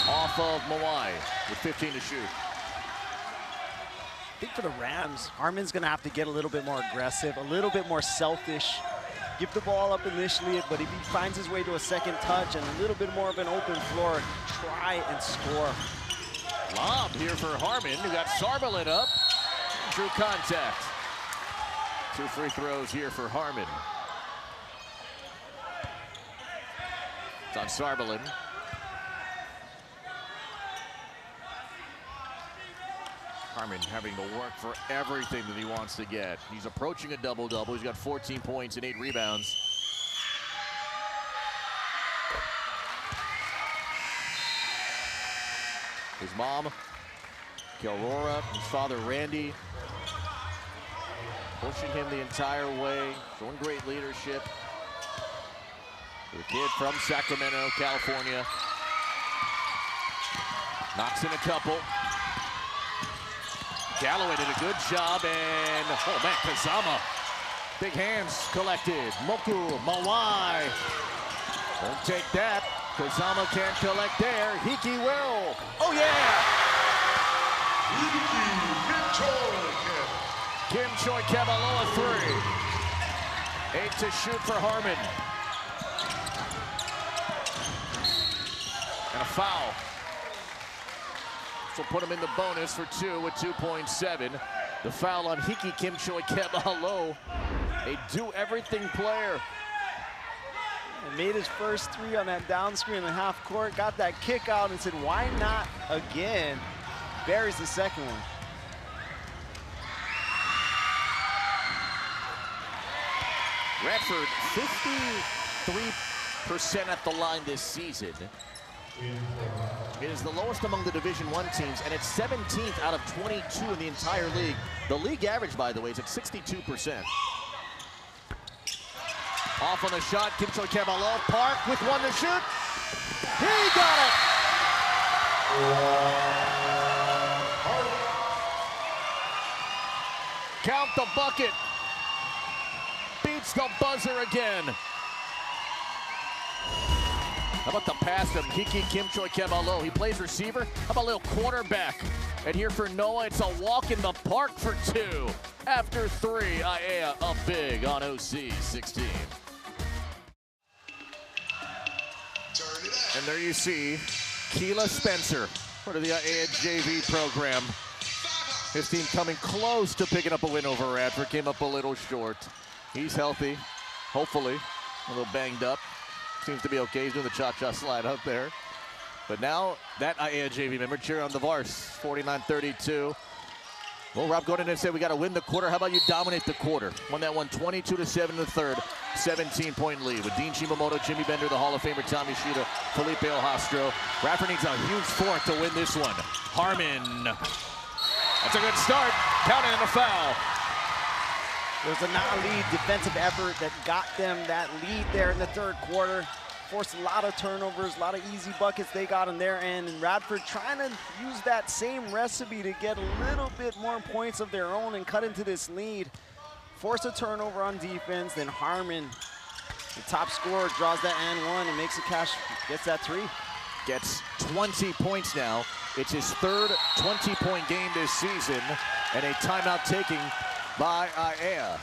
Speaker 1: Off of Mawai with 15 to shoot.
Speaker 2: I think for the Rams, Harmon's going to have to get a little bit more aggressive, a little bit more selfish. Give the ball up initially, but if he finds his way to a second touch and a little bit more of an open floor, try and score.
Speaker 1: Lob here for Harmon, who got Sarbalin up. Drew contact. 2 free throws here for Harmon. It's on Sarbalin. Harmon having to work for everything that he wants to get. He's approaching a double-double. He's got 14 points and 8 rebounds. His mom, Kelrora, his father, Randy, pushing him the entire way, showing great leadership. The kid from Sacramento, California. Knocks in a couple. Galloway did a good job, and oh man, Kazama. Big hands collected. Moku, Mawai. Won't take that. Kazama can't collect there. Hiki will. Oh yeah! Kimchoy Kebalo, 3. 8 to shoot for Harmon. And a foul. So put him in the bonus for 2 with 2.7. The foul on Hiki Kimchoy Kebalo, a do-everything player.
Speaker 2: And made his first 3 on that down screen in the half court, got that kick out and said, why not again? Buries the second one.
Speaker 1: Radford, 53% at the line this season. It is the lowest among the Division I teams, and it's 17th out of 22 in the entire league. The league average, by the way, is at 62%. Off on the shot, Kimchoy Kebalo. Park with 1 to shoot. He got it! Count the bucket. Beats the buzzer again. How about the pass of Hiki Kimchoy Kebalo? He plays receiver. How about a little quarterback? And here for Noah, it's a walk in the park for 2. After 3, Aiea up big on OC 16. And there you see Keela Spencer, part of the Aiea JV program. His team coming close to picking up a win over Radford. Came up a little short. He's healthy, hopefully. A little banged up. Seems to be okay. He's doing the cha-cha slide out there. But now that Aiea JV member cheer on the Vars. 49-32. Well, Rob Gordon said we got to win the quarter. How about you dominate the quarter? Won that one 22-7 in the third. 17-point lead with Dean Shimamoto, Jimmy Bender, the Hall of Famer Tommy Shida, Felipe Ojastro. Radford needs a huge fourth to win this one. Harmon. That's a good start. Counting in a foul.
Speaker 2: There's a non-lead defensive effort that got them that lead there in the third quarter. Forced a lot of turnovers, a lot of easy buckets they got on their end, and Radford trying to use that same recipe to get a little bit more points of their own and cut into this lead. Force a turnover on defense, then Harmon, the top scorer, draws that and one and makes a cash, gets that three.
Speaker 1: Gets 20 points now. It's his third 20-point game this season, and a timeout taking by Aiea.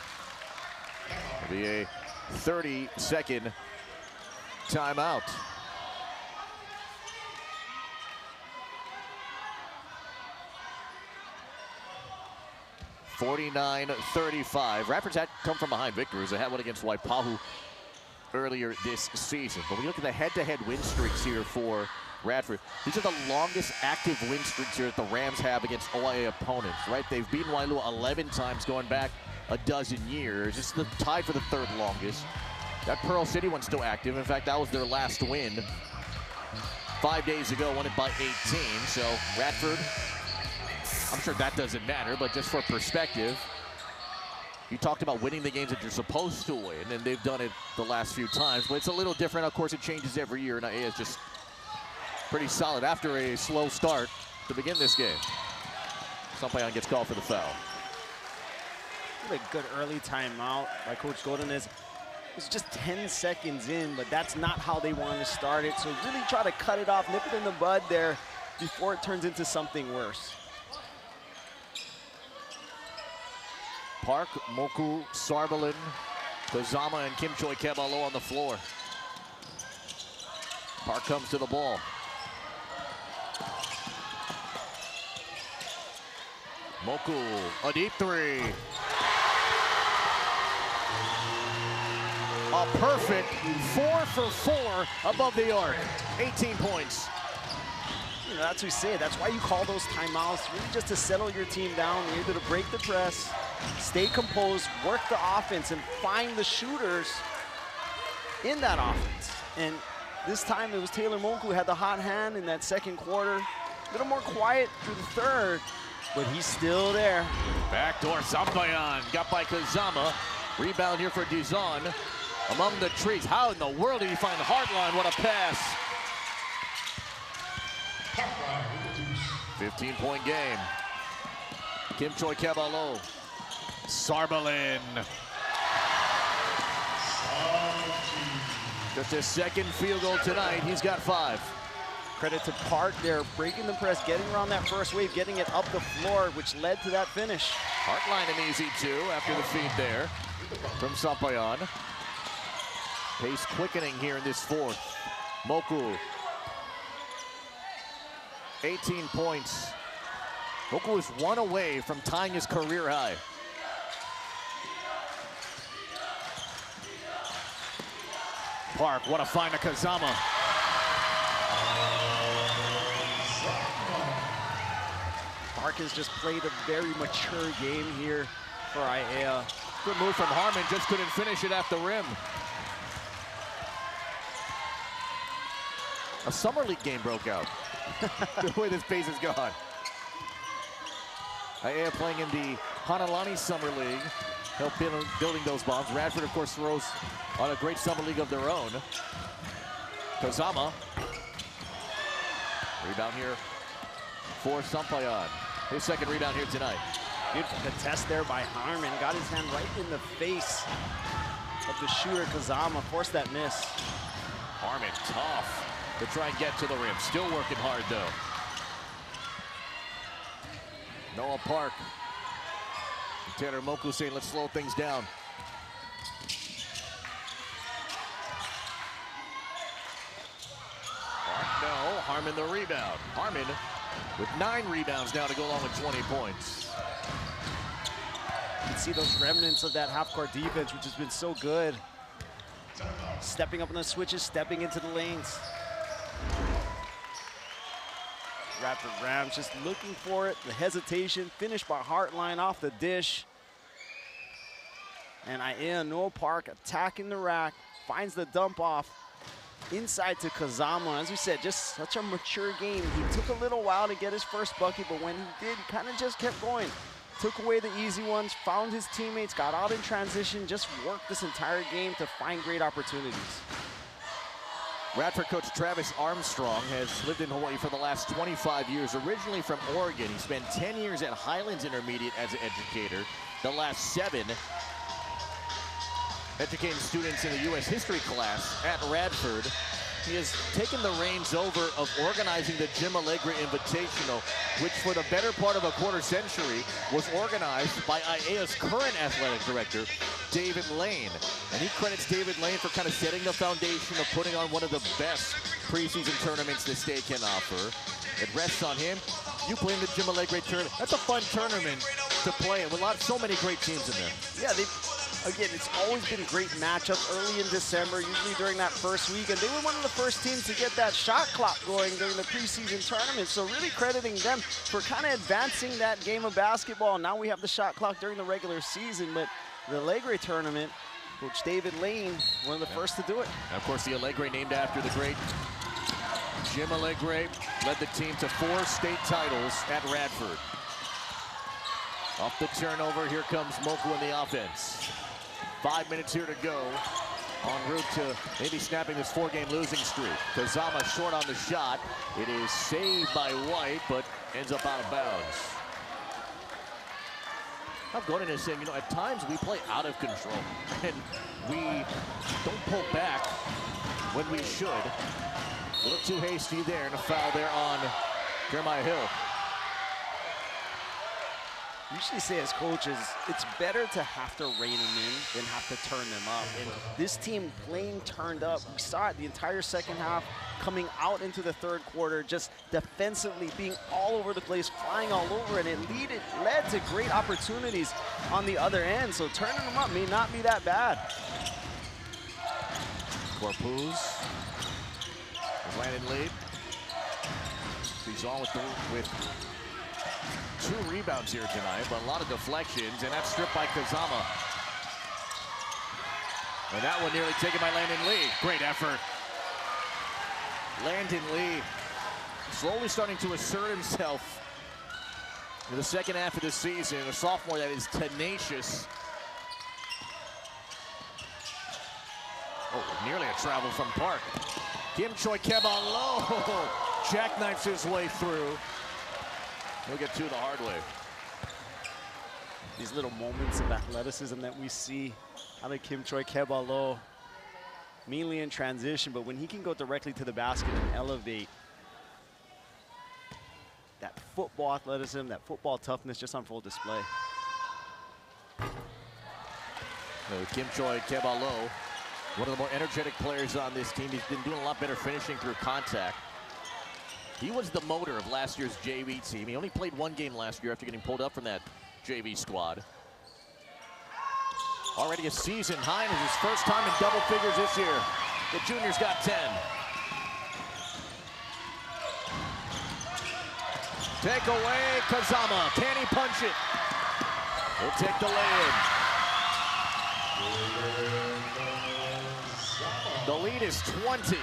Speaker 1: It'll be a 30-second timeout. (49-35). Radford's had come from behind victories. They had one against Waipahu earlier this season. But when you look at the head-to-head win streaks here for Radford, these are the longest active win streaks here that the Rams have against OIA opponents, right? They've beaten Wailua 11 times going back a dozen years. It's the tied for the third longest. That Pearl City one's still active. In fact, that was their last win 5 days ago, won it by 18. So Radford, I'm sure that doesn't matter, but just for perspective, you talked about winning the games that you're supposed to win, and they've done it the last few times, but it's a little different. Of course, it changes every year, and Aiea is just pretty solid after a slow start to begin this game. Sampayan gets called for the foul.
Speaker 2: What a good early timeout by Coach Golden. It's just 10 seconds in, but that's not how they want to start it. So really try to cut it off, nip it in the bud there before it turns into something worse.
Speaker 1: Park, Moku, Sarbalin, Kazama, and Kim Choi Kebalo on the floor. Park comes to the ball. Moku, a deep three. A perfect 4 for 4 above the arc. 18 points.
Speaker 2: You know, that's what we say. That's why you call those timeouts, really just to settle your team down. You're able to break the press, stay composed, work the offense, and find the shooters in that offense. And this time it was Taylor Moku who had the hot hand in that second quarter. A little more quiet through the third, but he's still there.
Speaker 1: Backdoor Sampayan, got by Kazama. Rebound here for Dizon. Among the trees. How in the world did he find the hardline? What a pass. 15-point game. Kim Choi Kebalo. Sarbalin. Just his second field goal tonight. He's got 5.
Speaker 2: Credit to Park there, breaking the press, getting around that first wave, getting it up the floor, which led to that finish.
Speaker 1: Heartline an easy 2 after the feed there from Sampayan. Pace quickening here in this fourth. Moku. 18 points. Moku is 1 away from tying his career high. Park, what a find to Kazama.
Speaker 2: Park has just played a very mature game here for Aiea.
Speaker 1: Good move from Harmon, just couldn't finish it at the rim. A summer league game broke out. The way this pace has gone. Aiea playing in the Hanalani Summer League, help building those bombs. Radford, of course, throws on a great summer league of their own. Kazama. Rebound here for Sampayan. His second rebound here tonight.
Speaker 2: Beautiful contest there by Harmon. Got his hand right in the face of the shooter, Kazama. Forced that miss.
Speaker 1: Harmon, tough to try and get to the rim. Still working hard, though. Noah Park. Tanner Moku saying, let's slow things down. Park, no. Harmon the rebound. Harmon with 9 rebounds now to go along with 20 points.
Speaker 2: You can see those remnants of that half-court defense, which has been so good. Stepping up on the switches, stepping into the lanes. Radford Rams just looking for it, the hesitation, finished by Hartline off the dish. And Aiea Noah Park attacking the rack, finds the dump off inside to Kazama. As we said, just such a mature game. He took a little while to get his first bucket, but when he did, he kind of just kept going. Took away the easy ones, found his teammates, got out in transition, just worked this entire game to find great opportunities.
Speaker 1: Radford coach Travis Armstrong has lived in Hawaii for the last 25 years. Originally from Oregon, he spent 10 years at Highlands Intermediate as an educator. The last 7 educating students in the U.S. history class at Radford. He has taken the reins over of organizing the Jim Allegre Invitational, which for the better part of a quarter century was organized by Aiea's current athletic director, David Lane. And he credits David Lane for kind of setting the foundation of putting on one of the best preseason tournaments the state can offer. It rests on him. You play in the Jim Allegre tournament. That's a fun tournament to play in with so many great teams in there.
Speaker 2: Yeah, again, it's always been great matchups early in December, usually during that first week. And they were one of the first teams to get that shot clock going during the preseason tournament. So really crediting them for kind of advancing that game of basketball. Now we have the shot clock during the regular season, but the Allegre tournament, Coach David Lane, one of the first to do it.
Speaker 1: And of course, the Allegre named after the great Jim Allegre, led the team to 4 state titles at Radford. Off the turnover, here comes Moku in the offense. 5 minutes here to go, en route to maybe snapping this 4-game losing streak. Kazama short on the shot. It is saved by White, but ends up out of bounds. I'm going in and saying, you know, at times we play out of control, and we don't pull back when we should. A little too hasty there, and a foul there on Jeremiah Hill.
Speaker 2: Usually say as coaches, it's better to have to rein them in than have to turn them up. And this team playing turned up. We saw it the entire second half, coming out into the third quarter, just defensively being all over the place, flying all over, and it led to great opportunities on the other end. So turning them up may not be that bad.
Speaker 1: Corpuz, Landon lead. He's on with 2 rebounds here tonight, but a lot of deflections, and that's stripped by Kazama. And that one nearly taken by Landon Lee. Great effort. Landon Lee slowly starting to assert himself in the second half of the season. A sophomore that is tenacious. Oh, nearly a travel from Park. Kim Choi Kebalo jackknifes his way through. He'll get 2 the hard way.
Speaker 2: These little moments of athleticism that we see out of Kim Choi Kebalo, mainly in transition, but when he can go directly to the basket and elevate, that football athleticism, that football toughness just on full display.
Speaker 1: Kim Choi Kebalo, one of the more energetic players on this team. He's been doing a lot better finishing through contact. He was the motor of last year's JV team. He only played 1 game last year after getting pulled up from that JV squad. Already a season high, and it's his first time in double figures this year. The junior's got 10. Take away Kazama. Can he punch it? He'll take the lay-in. The lead is 20.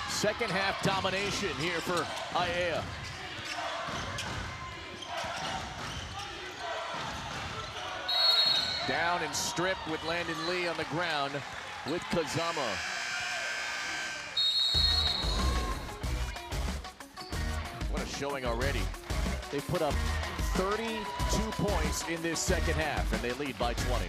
Speaker 1: Second half domination here for Aiea. Down and stripped with Landon Lee on the ground with Kazama. What a showing already. They put up 32 points in this second half, and they lead by 20.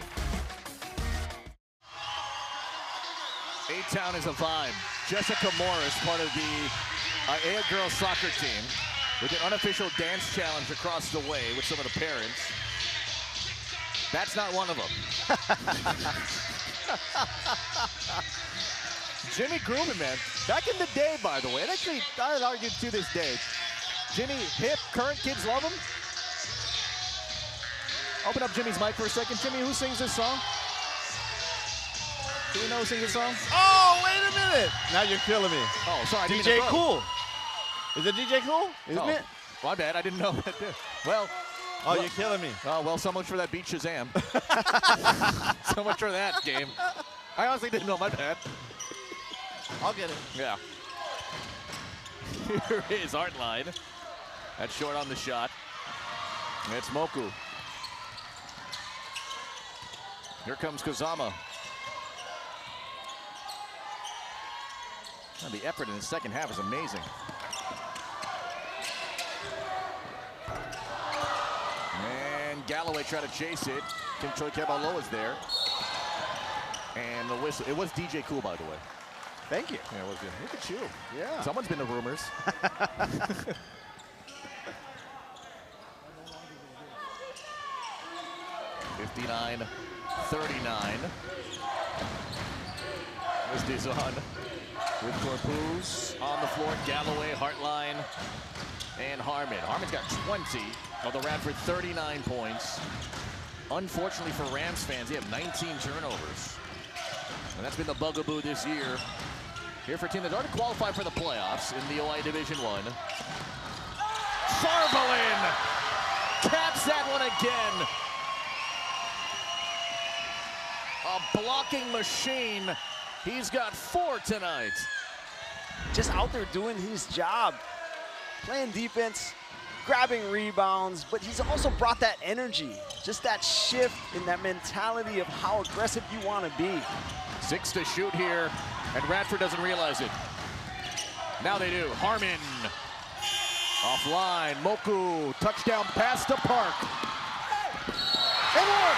Speaker 1: A-Town is a vibe. Jessica Morris, part of the Aiea girls soccer team, with an unofficial dance challenge across the way with some of the parents. That's not one of them. Jimmy Grumman, man. Back in the day, by the way, and actually, I'd argue to this day, Jimmy hip, current kids love him. Open up Jimmy's mic for a second. Jimmy, who sings this song? Do we know who sings this song?
Speaker 3: Oh, wait a minute. Now you're killing me.
Speaker 1: Oh, sorry.
Speaker 3: DJ Cool. Is it DJ Cool?
Speaker 2: Isn't it?
Speaker 1: My bad. I didn't know that. Well.
Speaker 3: Oh, you're killing me.
Speaker 1: Oh, well, so much for that Beat Shazam. So much for that game. I honestly didn't know. My bad.
Speaker 3: I'll get it.
Speaker 1: Yeah. Here is Hartline. That's short on the shot. It's Moku. Here comes Kazama. Oh, the effort in the second half is amazing. And Galloway tried to chase it. Kim Choi Kebalo is there. And the whistle. It was DJ Cool, by the way.
Speaker 2: Thank you.
Speaker 1: Yeah, it was good. Look at you.
Speaker 2: Yeah.
Speaker 1: Someone's been to rumors. $59-39. This is on with Corpuz on the floor. Galloway, Hartline, and Harmon. Harmon's got 20 of the Radford 39 points. Unfortunately for Rams fans, they have 19 turnovers. And that's been the bugaboo this year. Here for a team that's already qualified for the playoffs in the OI Division I. Sarvelin caps that one again. A blocking machine. He's got 4 tonight.
Speaker 2: Just out there doing his job, playing defense, grabbing rebounds, but he's also brought that energy, just that shift in that mentality of how aggressive you want to be.
Speaker 1: 6 to shoot here, and Radford doesn't realize it. Now they do. Harmon offline. Moku touchdown pass to Park. And more.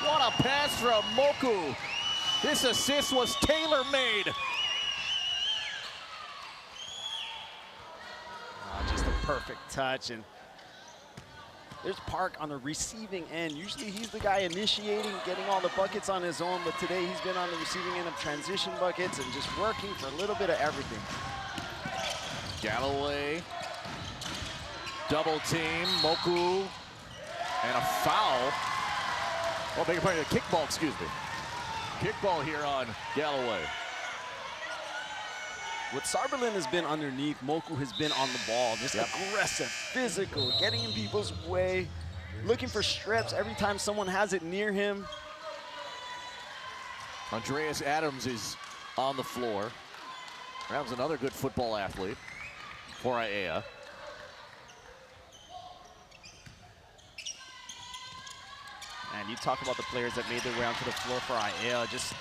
Speaker 1: What a pass from Moku. This assist was tailor-made.
Speaker 2: Just a perfect touch, and there's Park on the receiving end. Usually he's the guy initiating, getting all the buckets on his own, but today he's been on the receiving end of transition buckets and just working for a little bit of everything.
Speaker 1: Galloway, double team, Moku, and a foul. Oh, beg your pardon, a kickball, excuse me. Kickball here on Galloway.
Speaker 2: What Sarvelin has been underneath, Moku has been on the ball. Just aggressive, physical, getting in people's way, looking for strips every time someone has it near him.
Speaker 1: Andreas Adams is on the floor. Adams, another good football athlete for Aiea.
Speaker 2: And you talk about the players that made their way onto the floor for Aiea. Just,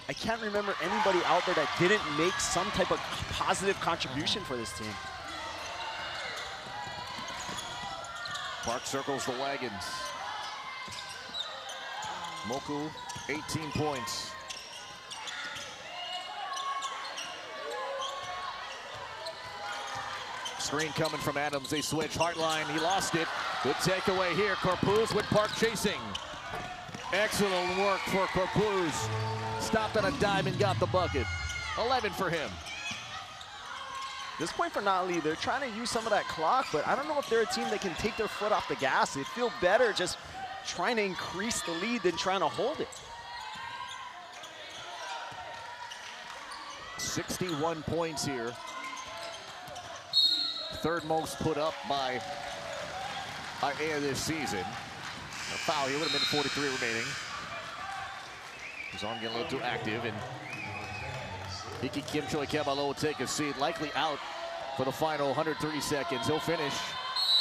Speaker 2: I can't remember anybody out there that didn't make some type of positive contribution for this team.
Speaker 1: Park circles the wagons. Moku, 18 points. Screen coming from Adams, they switch, Hartline, he lost it. Good takeaway here, Corpuz with Park chasing. Excellent work for Corpuz. Stopped on a dime and got the bucket. 11 for him.
Speaker 2: This point for Nali, they're trying to use some of that clock, but I don't know if they're a team that can take their foot off the gas. They feel better just trying to increase the lead than trying to hold it.
Speaker 1: 61 points here. Third most put up by Aiea this season. A foul here would have been 43 remaining. He's on getting a little too active, and Hiki Kim Choi Kebalo will take a seat, likely out for the final 130 seconds. He'll finish.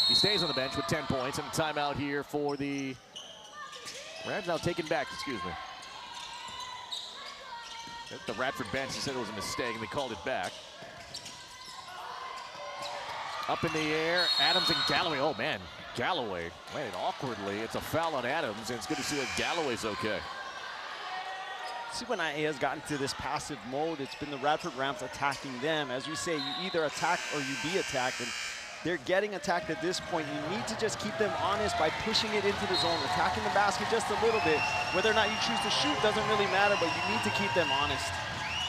Speaker 1: He stays on the bench with 10 points, and a timeout here for the Rams now taken back, excuse me. The Radford bench said it was a mistake, and they called it back. Up in the air, Adams and Galloway. Oh man, Galloway landed awkwardly. It's a foul on Adams, and it's good to see that Galloway's okay.
Speaker 2: See, when Aiea's gotten to this passive mode, it's been the Radford Rams attacking them. As we say, you either attack or you be attacked, and they're getting attacked at this point. You need to just keep them honest by pushing it into the zone, attacking the basket just a little bit. Whether or not you choose to shoot doesn't really matter, but you need to keep them honest.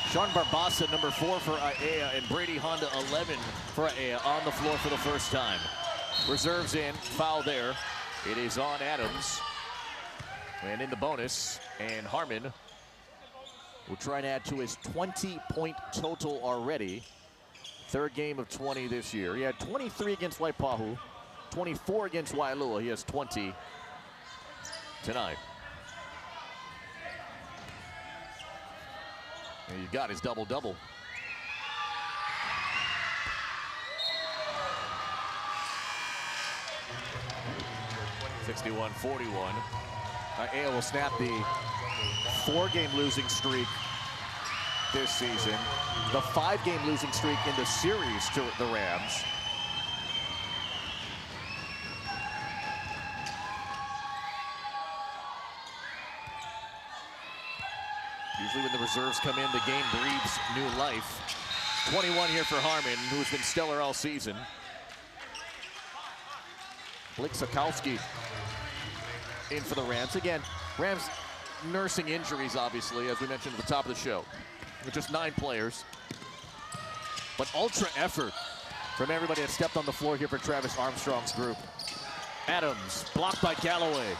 Speaker 1: Sean Barbassa, number 4 for Aiea, and Brady Honda, 11 for Aiea, on the floor for the first time. Reserves in, foul there. It is on Adams. And in the bonus, and Harmon will try to add to his 20-point total already. Third game of 20 this year. He had 23 against Waipahu, 24 against Wailua. He has 20 tonight. And you got his double-double. (61-41). Aiea will snap the 4-game losing streak this season, the 5-game losing streak in the series to the Rams. Usually when the reserves come in, the game breathes new life. 21 here for Harmon, who's been stellar all season. Blake Sokowski in for the Rams. Again, Rams nursing injuries, obviously, as we mentioned at the top of the show. With just 9 players. But ultra effort from everybody that stepped on the floor here for Travis Armstrong's group. Adams, blocked by Galloway.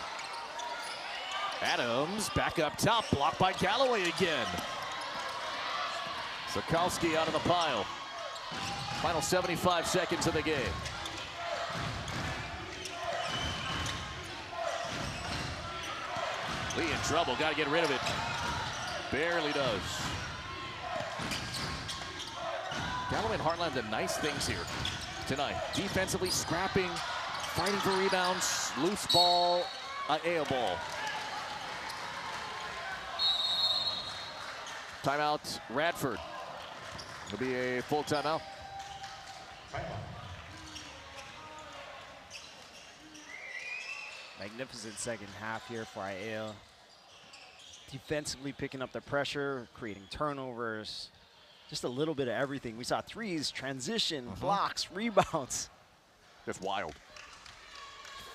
Speaker 1: Adams, back up top, blocked by Galloway again. Sokowski out of the pile. Final 75 seconds of the game. Lee in trouble, got to get rid of it. Barely does. Galloway and Heartland did nice things here tonight. Defensively scrapping, fighting for rebounds, loose ball, Aiea ball. Timeout, Radford. It'll be a full timeout.
Speaker 2: Magnificent second half here for Aiea. Defensively picking up the pressure, creating turnovers, just a little bit of everything. We saw threes, transition, blocks, rebounds.
Speaker 1: Just wild.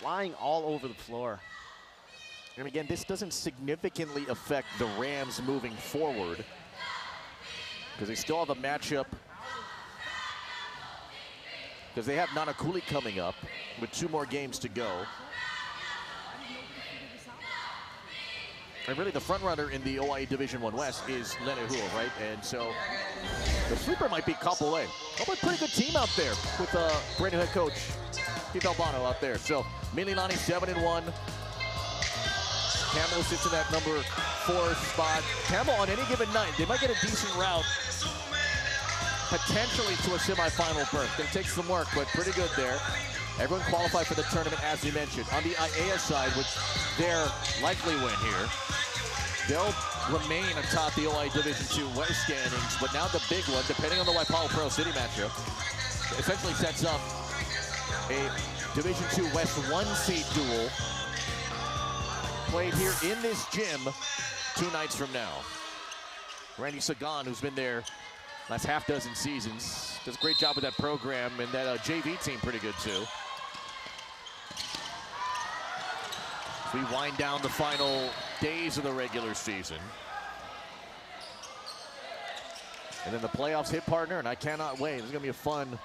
Speaker 2: Flying all over the floor.
Speaker 1: And again, this doesn't significantly affect the Rams moving forward because they still have a matchup, because they have Nanakuli coming up with 2 more games to go. And really the front runner in the OIE Division I West is Lenehua, right? And so the sleeper might be Kapolei. Kapolei, pretty good team out there with brand new head coach Steve Albano out there. So Mililani 7-1. Campbell sits in that number 4 spot. Campbell on any given night, they might get a decent route potentially to a semifinal berth. Gonna take some work, but pretty good there. Everyone qualified for the tournament, as we mentioned. On the Aiea side, with their likely win here, they'll remain atop the OIE Division II West standings, but now the big one, depending on the Waipahu Pro City matchup, essentially sets up a Division II West 1 seed duel played here in this gym 2 nights from now. Randy Sagan, who's been there last half dozen seasons, does a great job with that program, and that JV team pretty good too. As we wind down the final days of the regular season. And then the playoffs hit, partner, and I cannot wait. It's gonna be a fun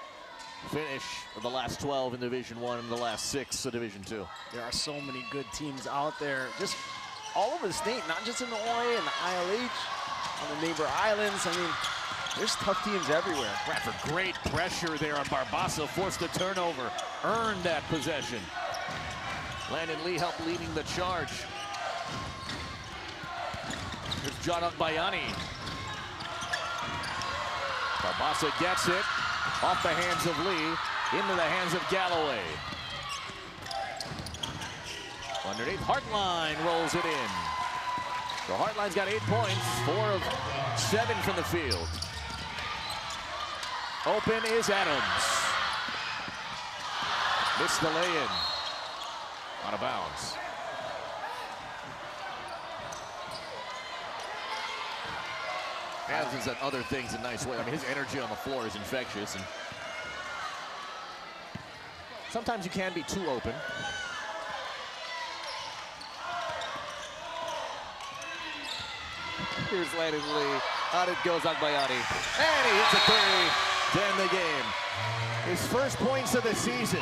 Speaker 1: finish of the last 12 in Division I and the last 6 of Division II.
Speaker 2: There are so many good teams out there, just all over the state, not just in the OIA and the ILH, on the neighbor islands. I mean, there's tough teams everywhere.
Speaker 1: Radford, great pressure there on Barbassa, forced the turnover, earned that possession. Landon Lee helped leading the charge. Here's John Bayani. Barbassa gets it off the hands of Lee into the hands of Galloway. Underneath, Hartline rolls it in. So Hartline's got 8 points, 4 of 7 from the field. Open is Adams. Missed the lay-in. Out of bounds. Adams has done other things in nice way. I mean, his energy on the floor is infectious. And Sometimes you can be too open. Here's Landon Lee. Out it goes Agbayani. And he hits a three to end the game. His first points of the season.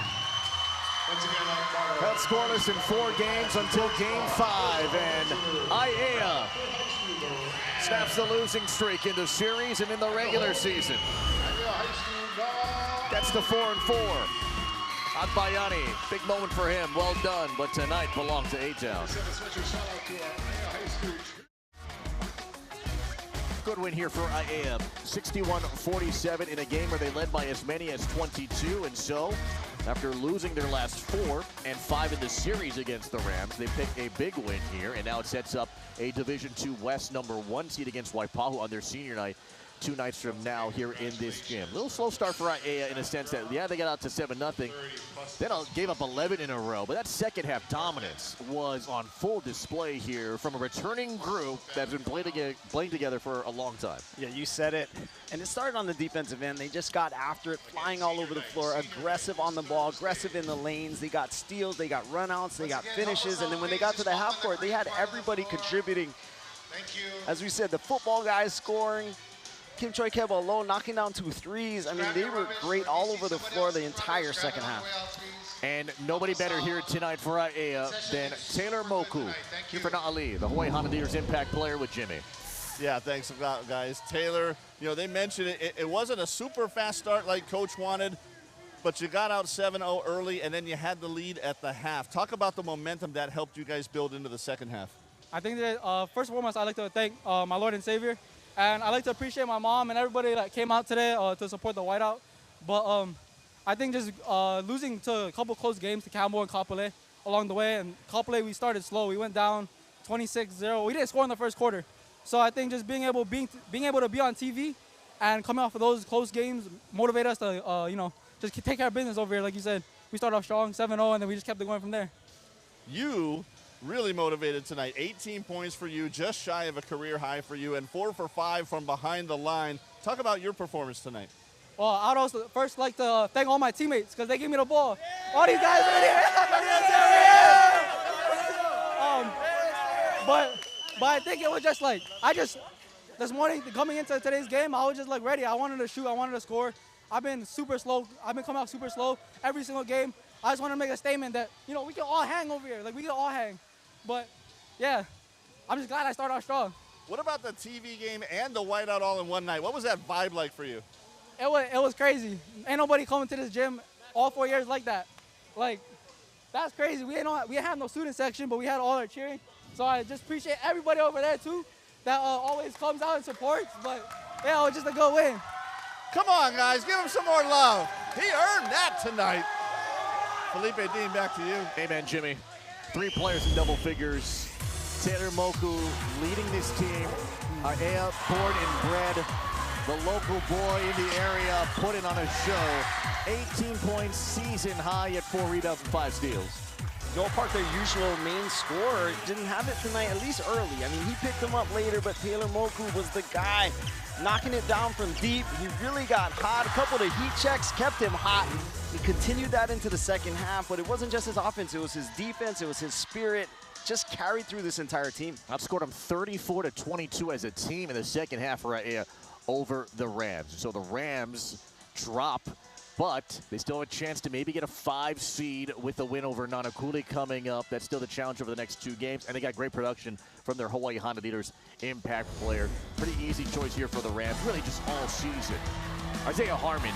Speaker 1: Held scoreless in 4 games until game 5. And Aiea snaps the losing streak in the series and in the regular season. Gets to 4-4. Agbayani, big moment for him. Well done, but tonight belongs to A-Town. Good win here for Aiea, 61-47 in a game where they led by as many as 22, and so after losing their last 4 and 5 in the series against the Rams, they pick a big win here, and now it sets up a Division II West #1 seed against Waipahu on their senior night 2 nights from now here in this gym. Little slow start for Aiea in a sense that, yeah, they got out to 7-0, then gave up 11 in a row, but that second half dominance was on full display here from a returning group that's been playing together for a long time.
Speaker 2: Yeah, you said it. And it started on the defensive end. They just got after it, flying all over the floor, aggressive on the ball, aggressive in the lanes. They got steals, they got runouts, they got finishes, and then when they got to the half court, they had everybody contributing. As we said, the football guys scoring, Kim Choi Keba alone knocking down 2 threes. I mean, they were great all over the floor the entire second half.
Speaker 1: And nobody better here tonight for Aiea than Taylor Moku. Here for Na'ali, the Hawaii Honda impact player with Jimmy.
Speaker 3: Yeah, thanks a lot, guys. Taylor, you know, they mentioned it wasn't a super fast start like Coach wanted, but you got out 7-0 early, and then you had the lead at the half. Talk about the momentum that helped you guys build into the second half.
Speaker 5: I think that, first and foremost, I'd like to thank my Lord and Savior. And I'd like to appreciate my mom and everybody that came out today to support the whiteout. But I think just losing to a couple close games to Campbell and Kapolei along the way. And Kapolei, we started slow. We went down 26-0. We didn't score in the first quarter. So I think just being able to be on TV and coming off of those close games motivate us to, you know, just take care of business over here. Like you said, we started off strong, 7-0, and then we just kept it going from there.
Speaker 3: You really motivated tonight. 18 points for you, just shy of a career high for you, and 4 for 5 from behind the line. Talk about your performance tonight.
Speaker 5: Well, I'd also first like to thank all my teammates because they gave me the ball. All these guys right here. But I think it was just like, this morning coming into today's game, I was just like ready. I wanted to shoot, I wanted to score. I've been super slow. I've been coming out super slow every single game. I just want to make a statement that, you know, we can all hang over here. Like, we can all hang. But, yeah, I'm just glad I started off strong.
Speaker 3: What about the TV game and the whiteout all in one night? What was that vibe like for you?
Speaker 5: It was crazy. Ain't nobody coming to this gym all 4 years like that. Like, that's crazy. We didn't have no student section, but we had all our cheering. So I just appreciate everybody over there, too, that always comes out and supports. But, yeah, it was just a good win.
Speaker 3: Come on, guys. Give him some more love. He earned that tonight. Felipe Dean, back to you.
Speaker 1: Amen, Jimmy. 3 players in double figures. Taylor Moku leading this team. Aiea, born and bred, the local boy in the area, putting on a show. 18 points, season high at 4 rebounds and 5 steals.
Speaker 2: Joel Park, their usual main scorer, didn't have it tonight, at least early. I mean, he picked him up later, but Taylor Moku was the guy knocking it down from deep. He really got hot. A couple of heat checks kept him hot. He continued that into the second half, but it wasn't just his offense. It was his defense. It was his spirit. Just carried through this entire team.
Speaker 1: Outscored them 34-22 as a team in the second half for Aiea over the Rams. So the Rams drop, but they still have a chance to maybe get a 5 seed with the win over Nanakuli coming up. That's still the challenge over the next 2 games. And they got great production from their Hawaii Honda Leaders impact player. Pretty easy choice here for the Rams, really just all season. Isaiah Harmon